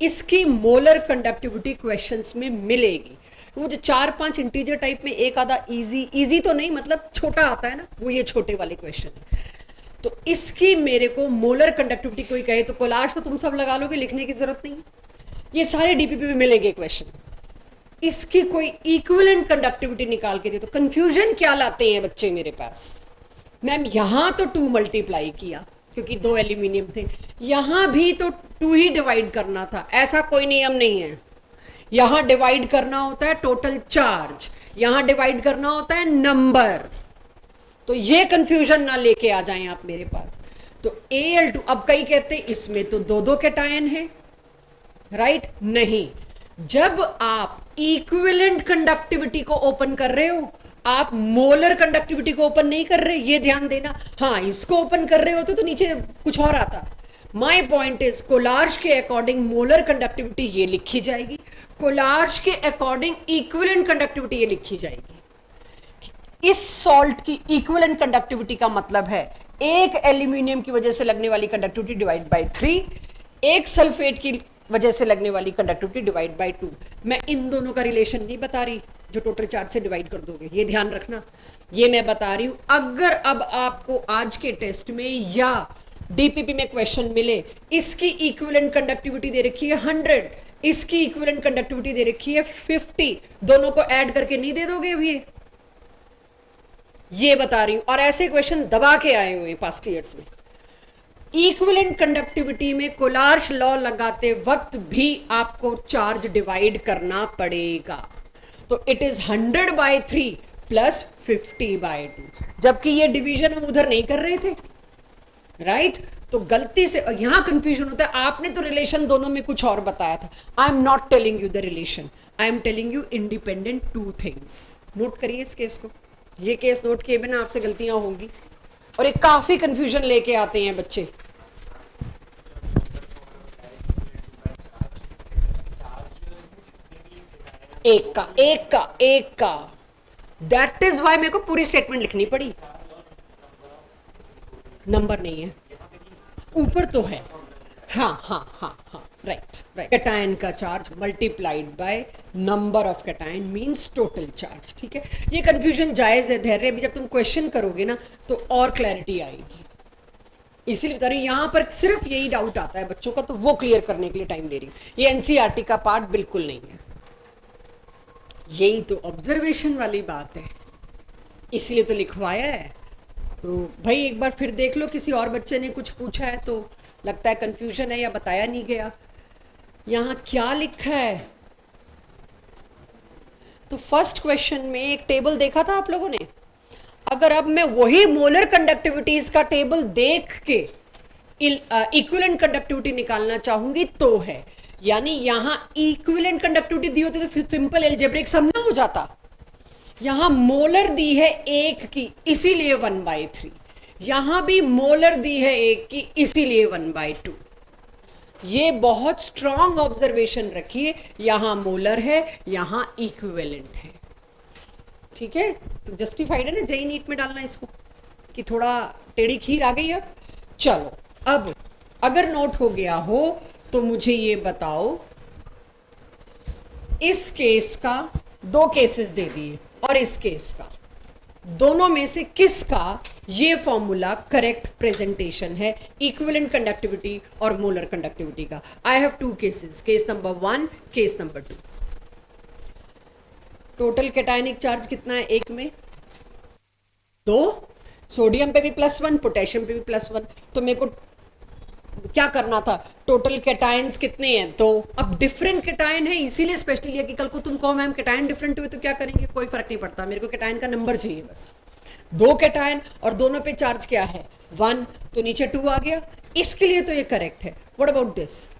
इसकी मोलर कंडक्टिविटी क्वेश्चंस में मिलेगी। वो जो 4-5 इंटीजर टाइप में एक आधा इजी तो नहीं, मतलब छोटा आता है ना, वो ये छोटे वाले क्वेश्चन है। तो इसकी मेरे को मोलर कंडक्टिविटी कोई कहे तो कोलाज तो तुम सब लगा लोगे, लिखने की जरूरत नहीं, ये सारे डीपीपी में मिलेंगे क्वेश्चन। इसकी कोई इक्विवेलेंट कंडक्टिविटी निकाल के दे तो कंफ्यूजन क्या लाते हैं बच्चे मेरे पास? मैम यहां तो 2 मल्टीप्लाई किया क्योंकि 2 एल्यूमिनियम थे, यहां भी तो 2 ही डिवाइड करना था, ऐसा कोई नियम नहीं है। यहां डिवाइड करना होता है टोटल चार्ज, यहां डिवाइड करना होता है नंबर। तो ये कंफ्यूजन ना लेके आ जाएं आप मेरे पास। तो Al2, अब कई कहते हैं इसमें तो 2 कैटायन है, राइट, नहीं। जब आप इक्विवेलेंट कंडक्टिविटी को ओपन कर रहे हो, आप मोलर कंडक्टिविटी को ओपन नहीं कर रहे, ये ध्यान देना। हाँ, इसको ओपन कर रहे होते तो नीचे कुछ और आता। माई पॉइंट इज, कोलार्ज के अकॉर्डिंग मोलर कंडक्टिविटी ये लिखी जाएगी, कोलार्ज के अकॉर्डिंग इक्विवेलेंट कंडक्टिविटी ये लिखी जाएगी। इस सॉल्ट की इक्विवेलेंट कंडक्टिविटी का मतलब है एक एल्यूमिनियम की वजह से लगने वाली कंडक्टिविटी डिवाइड बाय 3, एक सल्फेट की वजह से लगने वाली कंडक्टिविटी डिवाइड बाय 2। मैं इन दोनों का रिलेशन नहीं बता रही जो टोटल चार्ज से डिवाइड कर दोगे, ये ध्यान रखना। ये मैं बता रही हूं अगर अब आपको आज के टेस्ट में या डीपीपी में क्वेश्चन मिले, इसकी इक्विवेलेंट कंडक्टिविटी दे रखी है 100, इसकी इक्विवेलेंट कंडक्टिविटी दे रखी है 50, दोनों को ऐड करके नहीं दे दोगे अभी? ये बता रही हूं। और ऐसे क्वेश्चन दबा के आए हुए पास्ट ईयर्स में। इक्विवेलेंट कंडक्टिविटी में कोलार्ज लॉ लगाते वक्त भी आपको चार्ज डिवाइड करना पड़ेगा। तो इट इज 100/3 प्लस 50/2, जबकि ये डिवीजन हम उधर नहीं कर रहे थे, राइट। तो गलती से यहां कंफ्यूजन होता है। आपने तो रिलेशन दोनों में कुछ और बताया था। आई am not telling you the relation, I am telling you independent 2 things. Note करिए इस केस को, ये केस नोट किए बिना आपसे गलतियां होंगी और ये काफी कंफ्यूजन लेके आते हैं बच्चे। एक का दैट इज वाई मेरे को पूरी स्टेटमेंट लिखनी पड़ी। नंबर नहीं है, ऊपर तो है। हाँ, राइट। कैटायन का charge multiplied by number of cation means total charge, ठीक है। ये कंफ्यूजन जायज है, धैर्य। अभी जब तुम क्वेश्चन करोगे ना तो और क्लैरिटी आएगी, इसीलिए बता रही हूँ। यहाँ पर सिर्फ यही डाउट आता है बच्चों का, तो वो क्लियर करने के लिए टाइम ले रही हूँ। ये एनसीईआरटी का पार्ट बिल्कुल नहीं है। यही तो ऑब्जर्वेशन वाली बात है, इसलिए तो लिखवाया है। तो भाई एक बार फिर देख लो, किसी और बच्चे ने कुछ पूछा है तो लगता है कंफ्यूजन है या बताया नहीं गया। यहाँ क्या लिखा है, तो फर्स्ट क्वेश्चन में एक टेबल देखा था आप लोगों ने। अगर अब मैं वही मोलर कंडक्टिविटीज का टेबल देख के इक्विवेलेंट कंडक्टिविटी निकालना चाहूंगी तो है, यानी यहां इक्विवेलेंट कंडक्टिविटी दी होती तो फिर सिंपल एल्जेब्रिक सम ना हो जाता। यहां मोलर दी है 1 की, इसीलिए 1/3। यहां भी मोलर दी है 1 की, इसीलिए 1/2। ये बहुत स्ट्रॉन्ग ऑब्जर्वेशन रखिए, यहां मोलर है, यहां इक्विवेलेंट है। ठीक है, तो जस्टिफाइड है ना जेई नीट में डालना इसको, कि थोड़ा टेढ़ी खीर आ गई। अब चलो, अब अगर नोट हो गया हो तो मुझे ये बताओ, इस केस का 2 केसेस दे दिए और इस केस का, दोनों में से किसका ये फॉर्मूला करेक्ट प्रेजेंटेशन है इक्विवेलेंट कंडक्टिविटी और मोलर कंडक्टिविटी का। I have 2 cases, case number 1, case number 2। Total cationic charge कितना है एक में? 2। सोडियम पे भी +1, पोटेशियम पे भी +1। तो मेरे को क्या करना था, टोटल कैटायंस कितने हैं? 2। अब डिफरेंट कैटायन है, इसीलिए स्पेशली लिया कि कल को तुम कहो मैम कैटायन डिफरेंट हुए तो क्या करेंगे, कोई फर्क नहीं पड़ता, मेरे को कैटायन का नंबर चाहिए बस। 2 कैटायन और दोनों पे चार्ज क्या है? 1, तो नीचे 2 आ गया, इसके लिए तो ये करेक्ट है। What about this?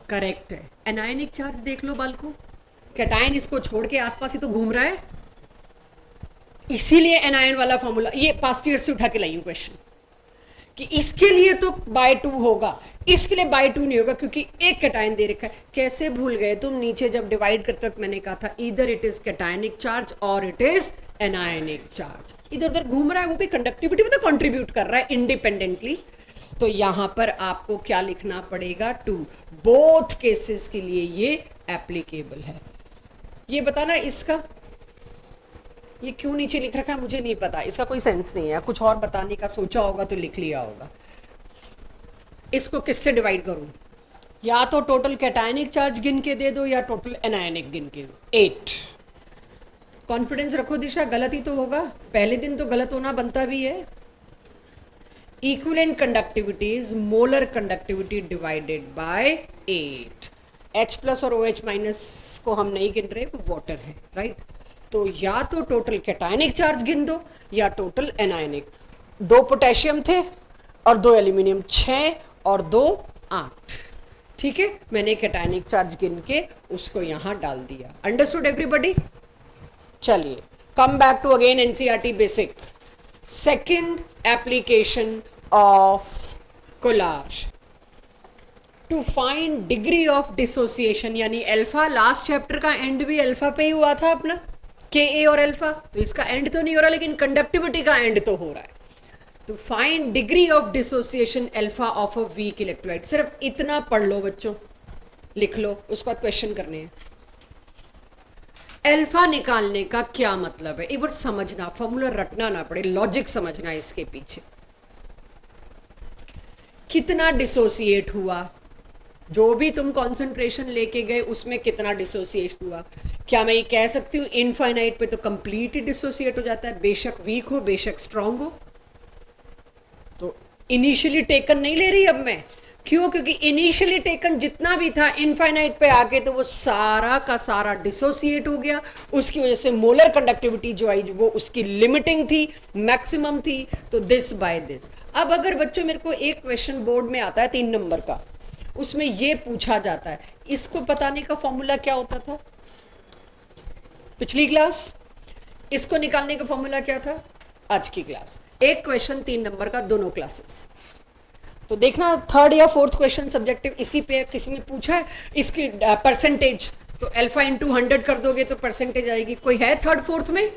करेक्ट है। एनायनिक चार्ज देख लो बालको, कैटायन इसको छोड़ के आसपास ही तो घूम रहा है, इसीलिए एनायन वाला फॉर्मूला। ये पास्ट ईयर से उठा के लाई हूं क्वेश्चन, कि इसके लिए तो /2 होगा, इसके लिए /2 नहीं होगा क्योंकि एक कैटायन दे रखा है। कैसे भूल गए तुम? नीचे जब डिवाइड करते वक्त मैंने कहा था इधर इट इज कैटायनिक चार्ज और इट इज एनायनिक चार्ज। इधर उधर घूम रहा है, वो भी कंडक्टिविटी में तो कंट्रीब्यूट कर रहा है इंडिपेंडेंटली। तो यहां पर आपको क्या लिखना पड़ेगा? 2। बोथ केसेस के लिए ये एप्लीकेबल है। ये बताना इसका, ये क्यों नीचे लिख रखा है मुझे नहीं पता, इसका कोई सेंस नहीं है, कुछ और बताने का सोचा होगा तो लिख लिया होगा। इसको किससे डिवाइड करूं? या तो टोटल कैटायनिक चार्ज गिन के दे दो या टोटल एनायनिक गिन के दो। 8। कॉन्फिडेंस रखो दिशा, गलत ही तो होगा, पहले दिन तो गलत होना बनता भी है। Equivalent conductivity is molar conductivity divided by 8। H+ और OH- को हम नहीं गिन रहे, वो वाटर है, राइट। तो या तो टोटल कैटायनिक चार्ज गिन दो या टोटल एनायनिक। 2 पोटेशियम थे और 2 एल्यूमिनियम, 6 और 2 8। ठीक है, मैंने कैटायनिक चार्ज गिन के उसको यहां डाल दिया। Understood everybody? चलिए, come back to again NCERT basic. Second application of Kohlrausch to find degree of dissociation, यानी अल्फा। लास्ट चैप्टर का एंड भी अल्फा पे ही हुआ था अपना, Ka और अल्फा। तो इसका एंड तो नहीं हो रहा, लेकिन कंडक्टिविटी का एंड तो हो रहा है। तो find degree of dissociation alpha of a weak electrolyte. सिर्फ इतना पढ़ लो बच्चों, लिख लो, उसके बाद क्वेश्चन करने हैं। अल्फा निकालने का क्या मतलब है, एक बार समझना, फॉर्मूला रटना ना पड़े, लॉजिक समझना इसके पीछे। कितना डिसोसिएट हुआ, जो भी तुम कंसंट्रेशन लेके गए उसमें कितना डिसोसिएट हुआ। क्या मैं ये कह सकती हूँ इनफाइनाइट पे तो कंप्लीट ही डिसोसिएट हो जाता है, बेशक वीक हो बेशक स्ट्रांग हो। तो इनिशियली टेकन नहीं ले रही अब मैं, क्यों? क्योंकि इनिशियली टेकन जितना भी था इनफाइनाइट पे आके तो वो सारा का सारा डिसोसिएट हो गया। उसकी वजह से मोलर कंडक्टिविटी जो आई वो उसकी लिमिटिंग थी, मैक्सिमम थी। तो दिस बाय दिस। अब अगर बच्चों मेरे को एक क्वेश्चन बोर्ड में आता है 3 नंबर का, उसमें ये पूछा जाता है, इसको बताने का फॉर्मूला क्या होता था पिछली क्लास, इसको निकालने का फॉर्मूला क्या था आज की क्लास। एक क्वेश्चन 3 नंबर का, दोनों क्लासेस। तो देखना 3rd या 4th क्वेश्चन सब्जेक्टिव इसी पे किसी में पूछा है, इसकी परसेंटेज तो अल्फा × 100 कर दोगे तो परसेंटेज आएगी। कोई है 3rd 4th में?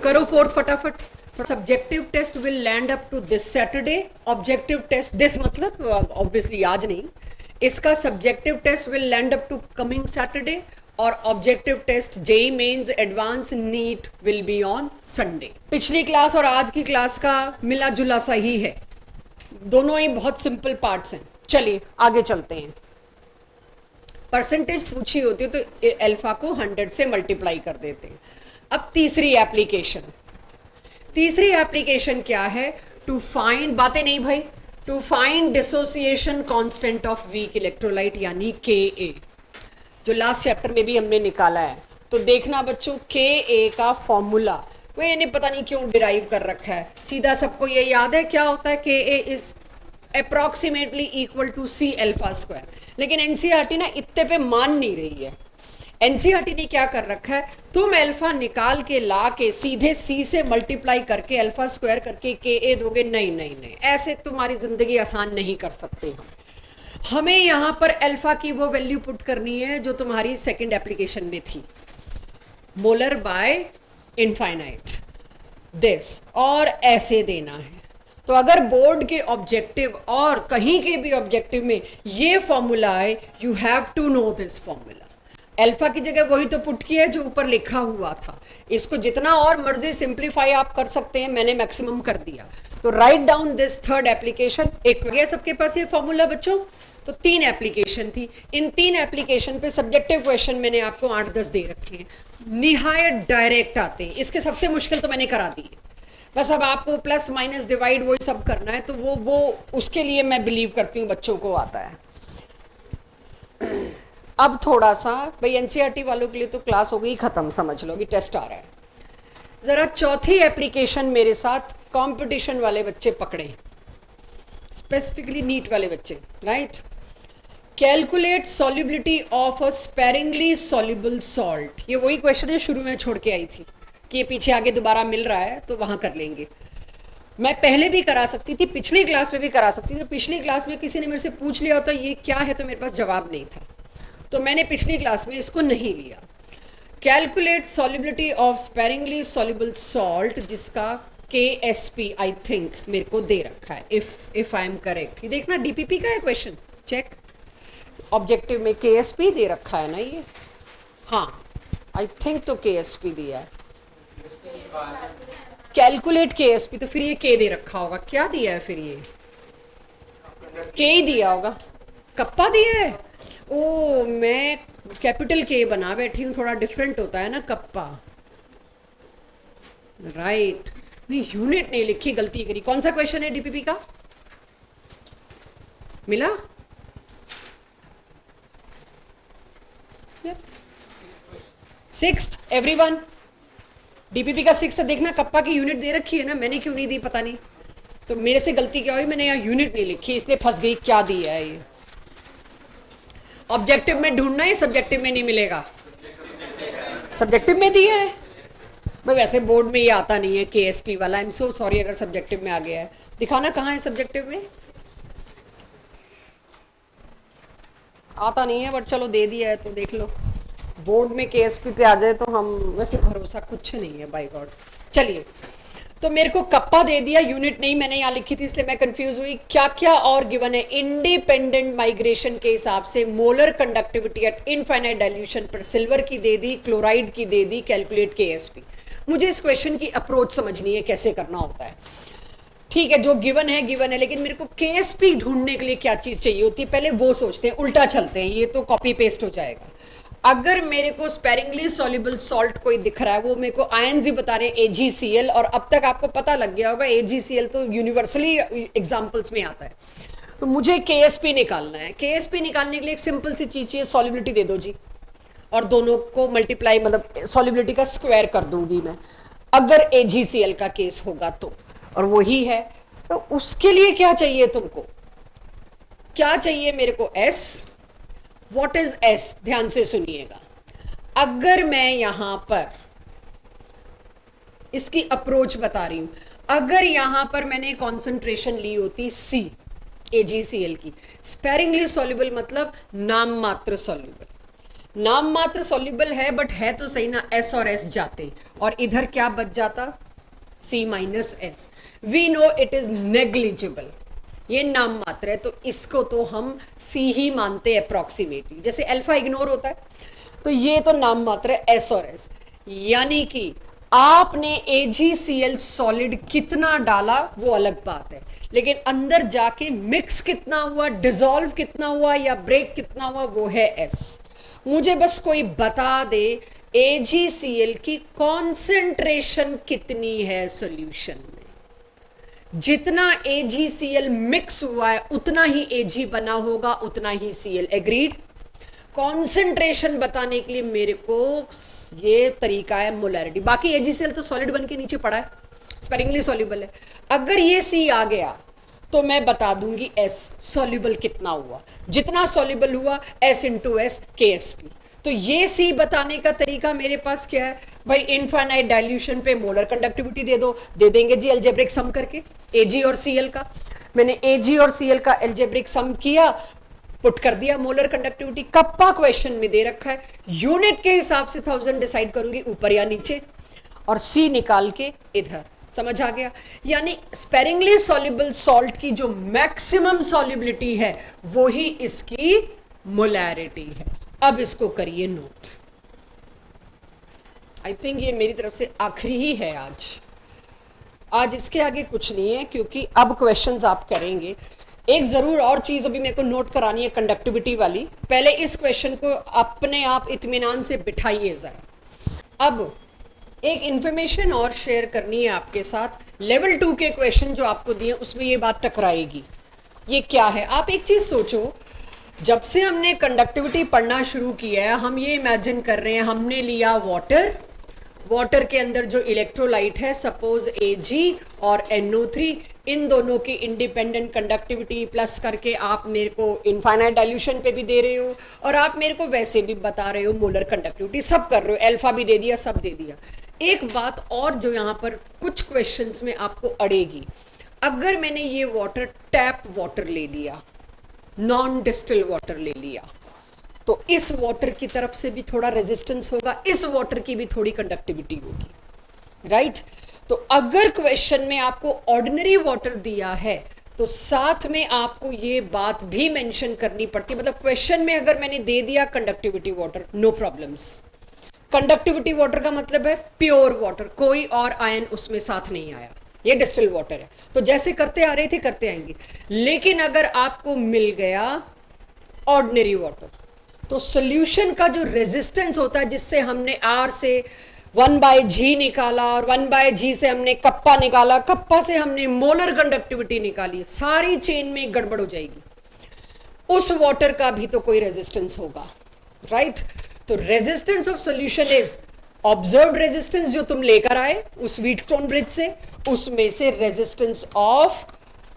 करो 4th फटाफट। Subjective test will land up to this Saturday. Objective test, this मतलब ऑब्वियसली आज नहीं, इसका subjective test will land up to coming Saturday, और objective test JEE mains advance NEET will be on Sunday. पिछली class और आज की class का मिला जुला सा ही है, दोनों ही बहुत सिंपल पार्ट्स हैं। चलिए आगे चलते हैं। परसेंटेज पूछी होती है तो अल्फा को 100 से मल्टीप्लाई कर देते हैं। अब तीसरी एप्लीकेशन क्या है? टू फाइंड, बातें नहीं भाई, to find dissociation constant of weak electrolyte यानी Ka, जो लास्ट चैप्टर में भी हमने निकाला है। तो देखना बच्चों, Ka का फॉर्मूला वो इन्हें पता नहीं क्यों डिराइव कर रखा है, सीधा सबको ये याद है क्या होता है, Ka is approximately equal to C alpha square. लेकिन एनसीईआरटी ना इतने पे मान नहीं रही है। एनसीईआरटी ने क्या कर रखा है, तुम अल्फा निकाल के ला के सीधे C से मल्टीप्लाई करके अल्फा स्क्वायर करके Ka दोगे, नहीं नहीं नहीं, ऐसे तुम्हारी जिंदगी आसान नहीं कर सकते हम। हमें यहाँ पर अल्फा की वो वैल्यू पुट करनी है जो तुम्हारी सेकंड एप्लीकेशन में थी, मोलर बाय इनफाइनाइट दिस, और ऐसे देना है। तो अगर बोर्ड के ऑब्जेक्टिव और कहीं के भी ऑब्जेक्टिव में ये फॉर्मूला है, you have to know this formula. Alpha की जगह वही तो पुट किया है जो ऊपर लिखा हुआ था। इसको जितना और मर्जी सिंप्लीफाई आप कर सकते हैं, मैंने मैक्सिमम कर दिया। तो write down this third application. एक हो गया सबके पास ये फॉर्मूला बच्चों। तो 3 एप्लीकेशन थी, इन 3 एप्लीकेशन पे सब्जेक्टिव क्वेश्चन मैंने आपको 8-10 दे रखे हैं, निहायत डायरेक्ट आते हैं। इसके सबसे मुश्किल तो मैंने करा दी है, बस अब आपको प्लस माइनस डिवाइड वही सब करना है। तो वो उसके लिए मैं बिलीव करती हूँ बच्चों को आता है। अब थोड़ा सा भाई एनसीईआरटी वालों के लिए तो क्लास हो गई खत्म, समझ लो, अभी टेस्ट आ रहा है। जरा चौथी एप्लीकेशन मेरे साथ कंपटीशन वाले बच्चे पकड़े, स्पेसिफिकली नीट वाले बच्चे, right. Calculate solubility of a sparingly soluble salt. ये वही क्वेश्चन है शुरू में छोड़ के आई थी कि ये पीछे आगे दोबारा मिल रहा है तो वहां कर लेंगे। मैं पहले भी करा सकती थी, पिछली क्लास में भी करा सकती थी। तो पिछली क्लास में किसी ने मेरे से पूछ लिया होता ये क्या है, तो मेरे पास जवाब नहीं था, तो मैंने पिछली क्लास में इसको नहीं लिया। Calculate solubility of sparingly soluble salt, जिसका KSP आई थिंक मेरे को दे रखा है, इफ आई एम करेक्ट। ये देखना DPP का है क्वेश्चन, चेक। ऑब्जेक्टिव में KSP दे रखा है ना ये, हाँ आई थिंक तो KSP दिया है। कैलकुलेट KSP, तो फिर ये K दे रखा होगा, क्या दिया है फिर, ये K ही दिया होगा, कप्पा दिया है। ओ मैं कैपिटल K बना बैठी हूँ, थोड़ा डिफरेंट होता है ना कप्पा, राइट। मैं यूनिट नहीं लिखी, गलती करी। कौन सा क्वेश्चन है DPP का, मिला? सिक्स्थ एवरीवन, DPP का 6 देखना, कप्पा की यूनिट दे रखी है ना, मैंने क्यों नहीं दी पता नहीं। तो मेरे से गलती क्या हुई, मैंने यहाँ यूनिट नहीं लिखी, इसलिए फंस गई। क्या दिया है ये, ऑब्जेक्टिव में ढूंढना है, सब्जेक्टिव में नहीं मिलेगा। सब्जेक्टिव में दिया है भाई, वैसे बोर्ड में ये आता नहीं है KSP वाला। आई एम सो सॉरी अगर सब्जेक्टिव में आ गया है, दिखाना कहाँ है सब्जेक्टिव में, आता नहीं है, बट चलो दे दिया है तो देख लो। बोर्ड में KSP पे आ जाए तो हम, वैसे भरोसा कुछ नहीं है बाय गॉड। चलिए, तो मेरे को कप्पा दे दिया, यूनिट नहीं मैंने यहाँ लिखी थी इसलिए मैं कंफ्यूज हुई। क्या क्या और गिवन है, इंडिपेंडेंट माइग्रेशन के हिसाब से molar conductivity at infinite dilution पर सिल्वर की दे दी, क्लोराइड की दे दी, कैलकुलेट KSP। मुझे इस क्वेश्चन की अप्रोच समझनी है, कैसे करना होता है। ठीक है, जो गिवन है, लेकिन मेरे को KSP ढूंढने के लिए क्या चीज चाहिए होती है, पहले वो सोचते हैं, उल्टा चलते हैं, ये तो कॉपी पेस्ट हो जाएगा। अगर मेरे को स्पेरिंगली सॉल्युबल सॉल्ट कोई दिख रहा है, वो मेरे को INZ बता रहे हैं AgCl, और अब तक आपको पता लग गया होगा AgCl तो यूनिवर्सली एग्जांपल्स में आता है। तो मुझे KSP निकालना है। KSP निकालने के लिए एक सिंपल सी चीज चाहिए, सॉल्युबिलिटी दे दो जी, और दोनों को मल्टीप्लाई, मतलब सॉल्युबिलिटी का स्क्वायर कर दूंगी मैं, अगर AgCl का केस होगा तो, और वही है। तो उसके लिए क्या चाहिए तुमको, क्या चाहिए मेरे को, S। व्हाट इज S, ध्यान से सुनिएगा। अगर मैं यहां पर इसकी अप्रोच बता रही हूं, अगर यहां पर मैंने कॉन्सेंट्रेशन ली होती C AgCl की, स्पेरिंगली सॉल्युबल मतलब नाम मात्र सॉल्युबल, नाम मात्र सॉल्युबल है, बट है तो सही ना, S और S जाते, और इधर क्या बच जाता, C minus S। We know it is negligible, ये नाम मात्र है, तो इसको तो हम C ही मानते हैं अप्रॉक्सीमेटली, जैसे अल्फा इग्नोर होता है, तो ये तो नाम मात्र है S और S। यानी कि आपने AgCl सॉलिड कितना डाला वो अलग बात है, लेकिन अंदर जाके मिक्स कितना हुआ, डिसॉल्व कितना हुआ या ब्रेक कितना हुआ वो है S। मुझे बस कोई बता दे AgCl की कॉन्सेंट्रेशन कितनी है सॉल्यूशन में। जितना AgCl मिक्स हुआ है उतना ही Ag बना होगा, उतना ही Cl। एग्रीड। कॉन्सेंट्रेशन बताने के लिए मेरे को ये तरीका है मोलैरिटी। बाकी AgCl तो सॉलिड बन के नीचे पड़ा है, स्पेरिंगली सॉल्युबल है। अगर ये C आ गया तो मैं बता दूंगी S सॉल्युबल कितना हुआ। जितना सॉल्युबल हुआ S इंटू एस KSP। तो ये C बताने का तरीका मेरे पास क्या है भाई, इनफाइनाइट डाइल्यूशन पे मोलर कंडक्टिविटी दे दो, दे देंगे जी अलजेब्रिक सम करके Ag और Cl का। मैंने Ag और Cl का अलजेब्रिक सम किया, पुट कर दिया मोलर कंडक्टिविटी। कप्पा क्वेश्चन में दे रखा है, यूनिट के हिसाब से 1000 डिसाइड करूंगी ऊपर या नीचे, और C निकाल के इधर। समझ आ गया? यानी स्पेरिंगली सॉल्युबल सॉल्ट की जो मैक्सिमम सॉल्युबिलिटी है वो ही इसकी मोलैरिटी है। अब इसको करिए नोट। आई थिंक ये मेरी तरफ से आखिरी ही है आज इसके आगे कुछ नहीं है, क्योंकि अब क्वेश्चंस आप करेंगे। एक जरूर और चीज अभी मेरे को नोट करानी है कंडक्टिविटी वाली। पहले इस क्वेश्चन को अपने आप इत्मीनान से बिठाइए जरा। अब एक इंफॉर्मेशन और शेयर करनी है आपके साथ। लेवल 2 के क्वेश्चन जो आपको दिए उसमें ये बात टकराएगी। ये क्या है? आप एक चीज सोचो, जब से हमने कंडक्टिविटी पढ़ना शुरू किया है हम ये इमेजिन कर रहे हैं, हमने लिया वाटर के अंदर जो इलेक्ट्रोलाइट है, सपोज Ag और NO3, इन दोनों की इंडिपेंडेंट कंडक्टिविटी प्लस करके आप मेरे को इनफाइनाइट डाइल्यूशन पे भी दे रहे हो और आप मेरे को वैसे भी बता रहे हो मोलर कंडक्टिविटी, सब कर रहे हो, अल्फा भी दे दिया, सब दे दिया। एक बात और जो यहाँ पर कुछ क्वेश्चंस में आपको अड़ेगी, अगर मैंने ये वाटर टैप वाटर ले लिया, नॉन डिस्टिल वाटर ले लिया, तो इस वाटर की तरफ से भी थोड़ा रेजिस्टेंस होगा, इस वाटर की भी थोड़ी कंडक्टिविटी होगी, राइट? तो अगर क्वेश्चन में आपको ऑर्डिनरी वाटर दिया है तो साथ में आपको ये बात भी मेंशन करनी पड़ती है। मतलब क्वेश्चन में अगर मैंने दे दिया conductivity water, no problems. Conductivity water का मतलब है प्योर वाटर, कोई और आयन उसमें साथ नहीं आया, ये डिस्टिल वाटर है। तो जैसे करते आ रहे थे करते आएंगे। लेकिन अगर आपको मिल गया ऑर्डिनरी वाटर, तो सॉल्यूशन का जो रेजिस्टेंस होता है, जिससे हमने R से 1/G निकाला और 1/G से हमने कप्पा निकाला, कप्पा से हमने मोलर कंडक्टिविटी निकाली, सारी चेन में गड़बड़ हो जाएगी। उस वाटर का भी तो कोई रेजिस्टेंस होगा, राइट? तो resistance of solution is observed resistance जो तुम लेकर आए उस व्हीटस्टोन ब्रिज से, उसमें से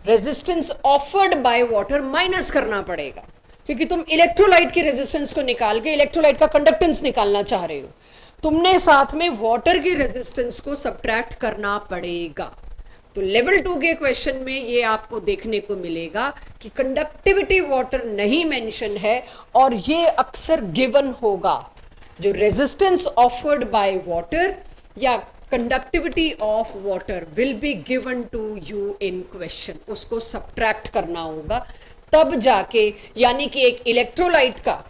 resistance offered by water minus करना पड़ेगा, क्योंकि तुम इलेक्ट्रोलाइट के रेजिस्टेंस को निकाल के इलेक्ट्रोलाइट का कंडक्टेंस निकालना चाह रहे हो। तुमने साथ में वाटर की रेजिस्टेंस को सब्ट्रैक्ट करना पड़ेगा। तो लेवल 2 के क्वेश्चन में ये आपको देखने को मिलेगा कि कंडक्टिविटी वाटर नहीं मेंशन है, और ये अक्सर गिवन होगा। जो रेजिस्टेंस ऑफर्ड बाय वाटर या conductivity of water will be given to you in question, उसको सब्ट्रैक्ट करना होगा तब जाके, यानी कि एक इलेक्ट्रोलाइट का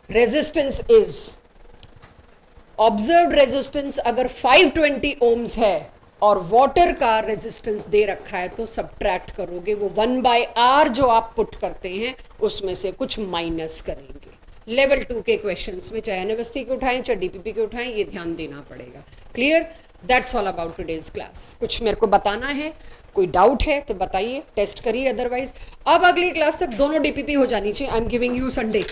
रेजिस्टेंस इज ऑब्जर्व्ड रेजिस्टेंस अगर 520 ओम्स है और वाटर का रेजिस्टेंस दे रखा है तो सब्ट्रैक्ट करोगे, वो 1/R जो आप पुट करते हैं उसमें से कुछ माइनस करेंगे। लेवल 2 के क्वेश्चंस में चाहे NWST के उठाएं चाहे DPP के उठाएं, ये ध्यान देना पड़ेगा। Clear? That's all about today's class. कुछ मेरे को बताना है, कोई डाउट है तो बताइए, टेस्ट करिए, अदरवाइज अब अगली क्लास तक दोनों DPP हो जानी चाहिए। I am giving you Sunday.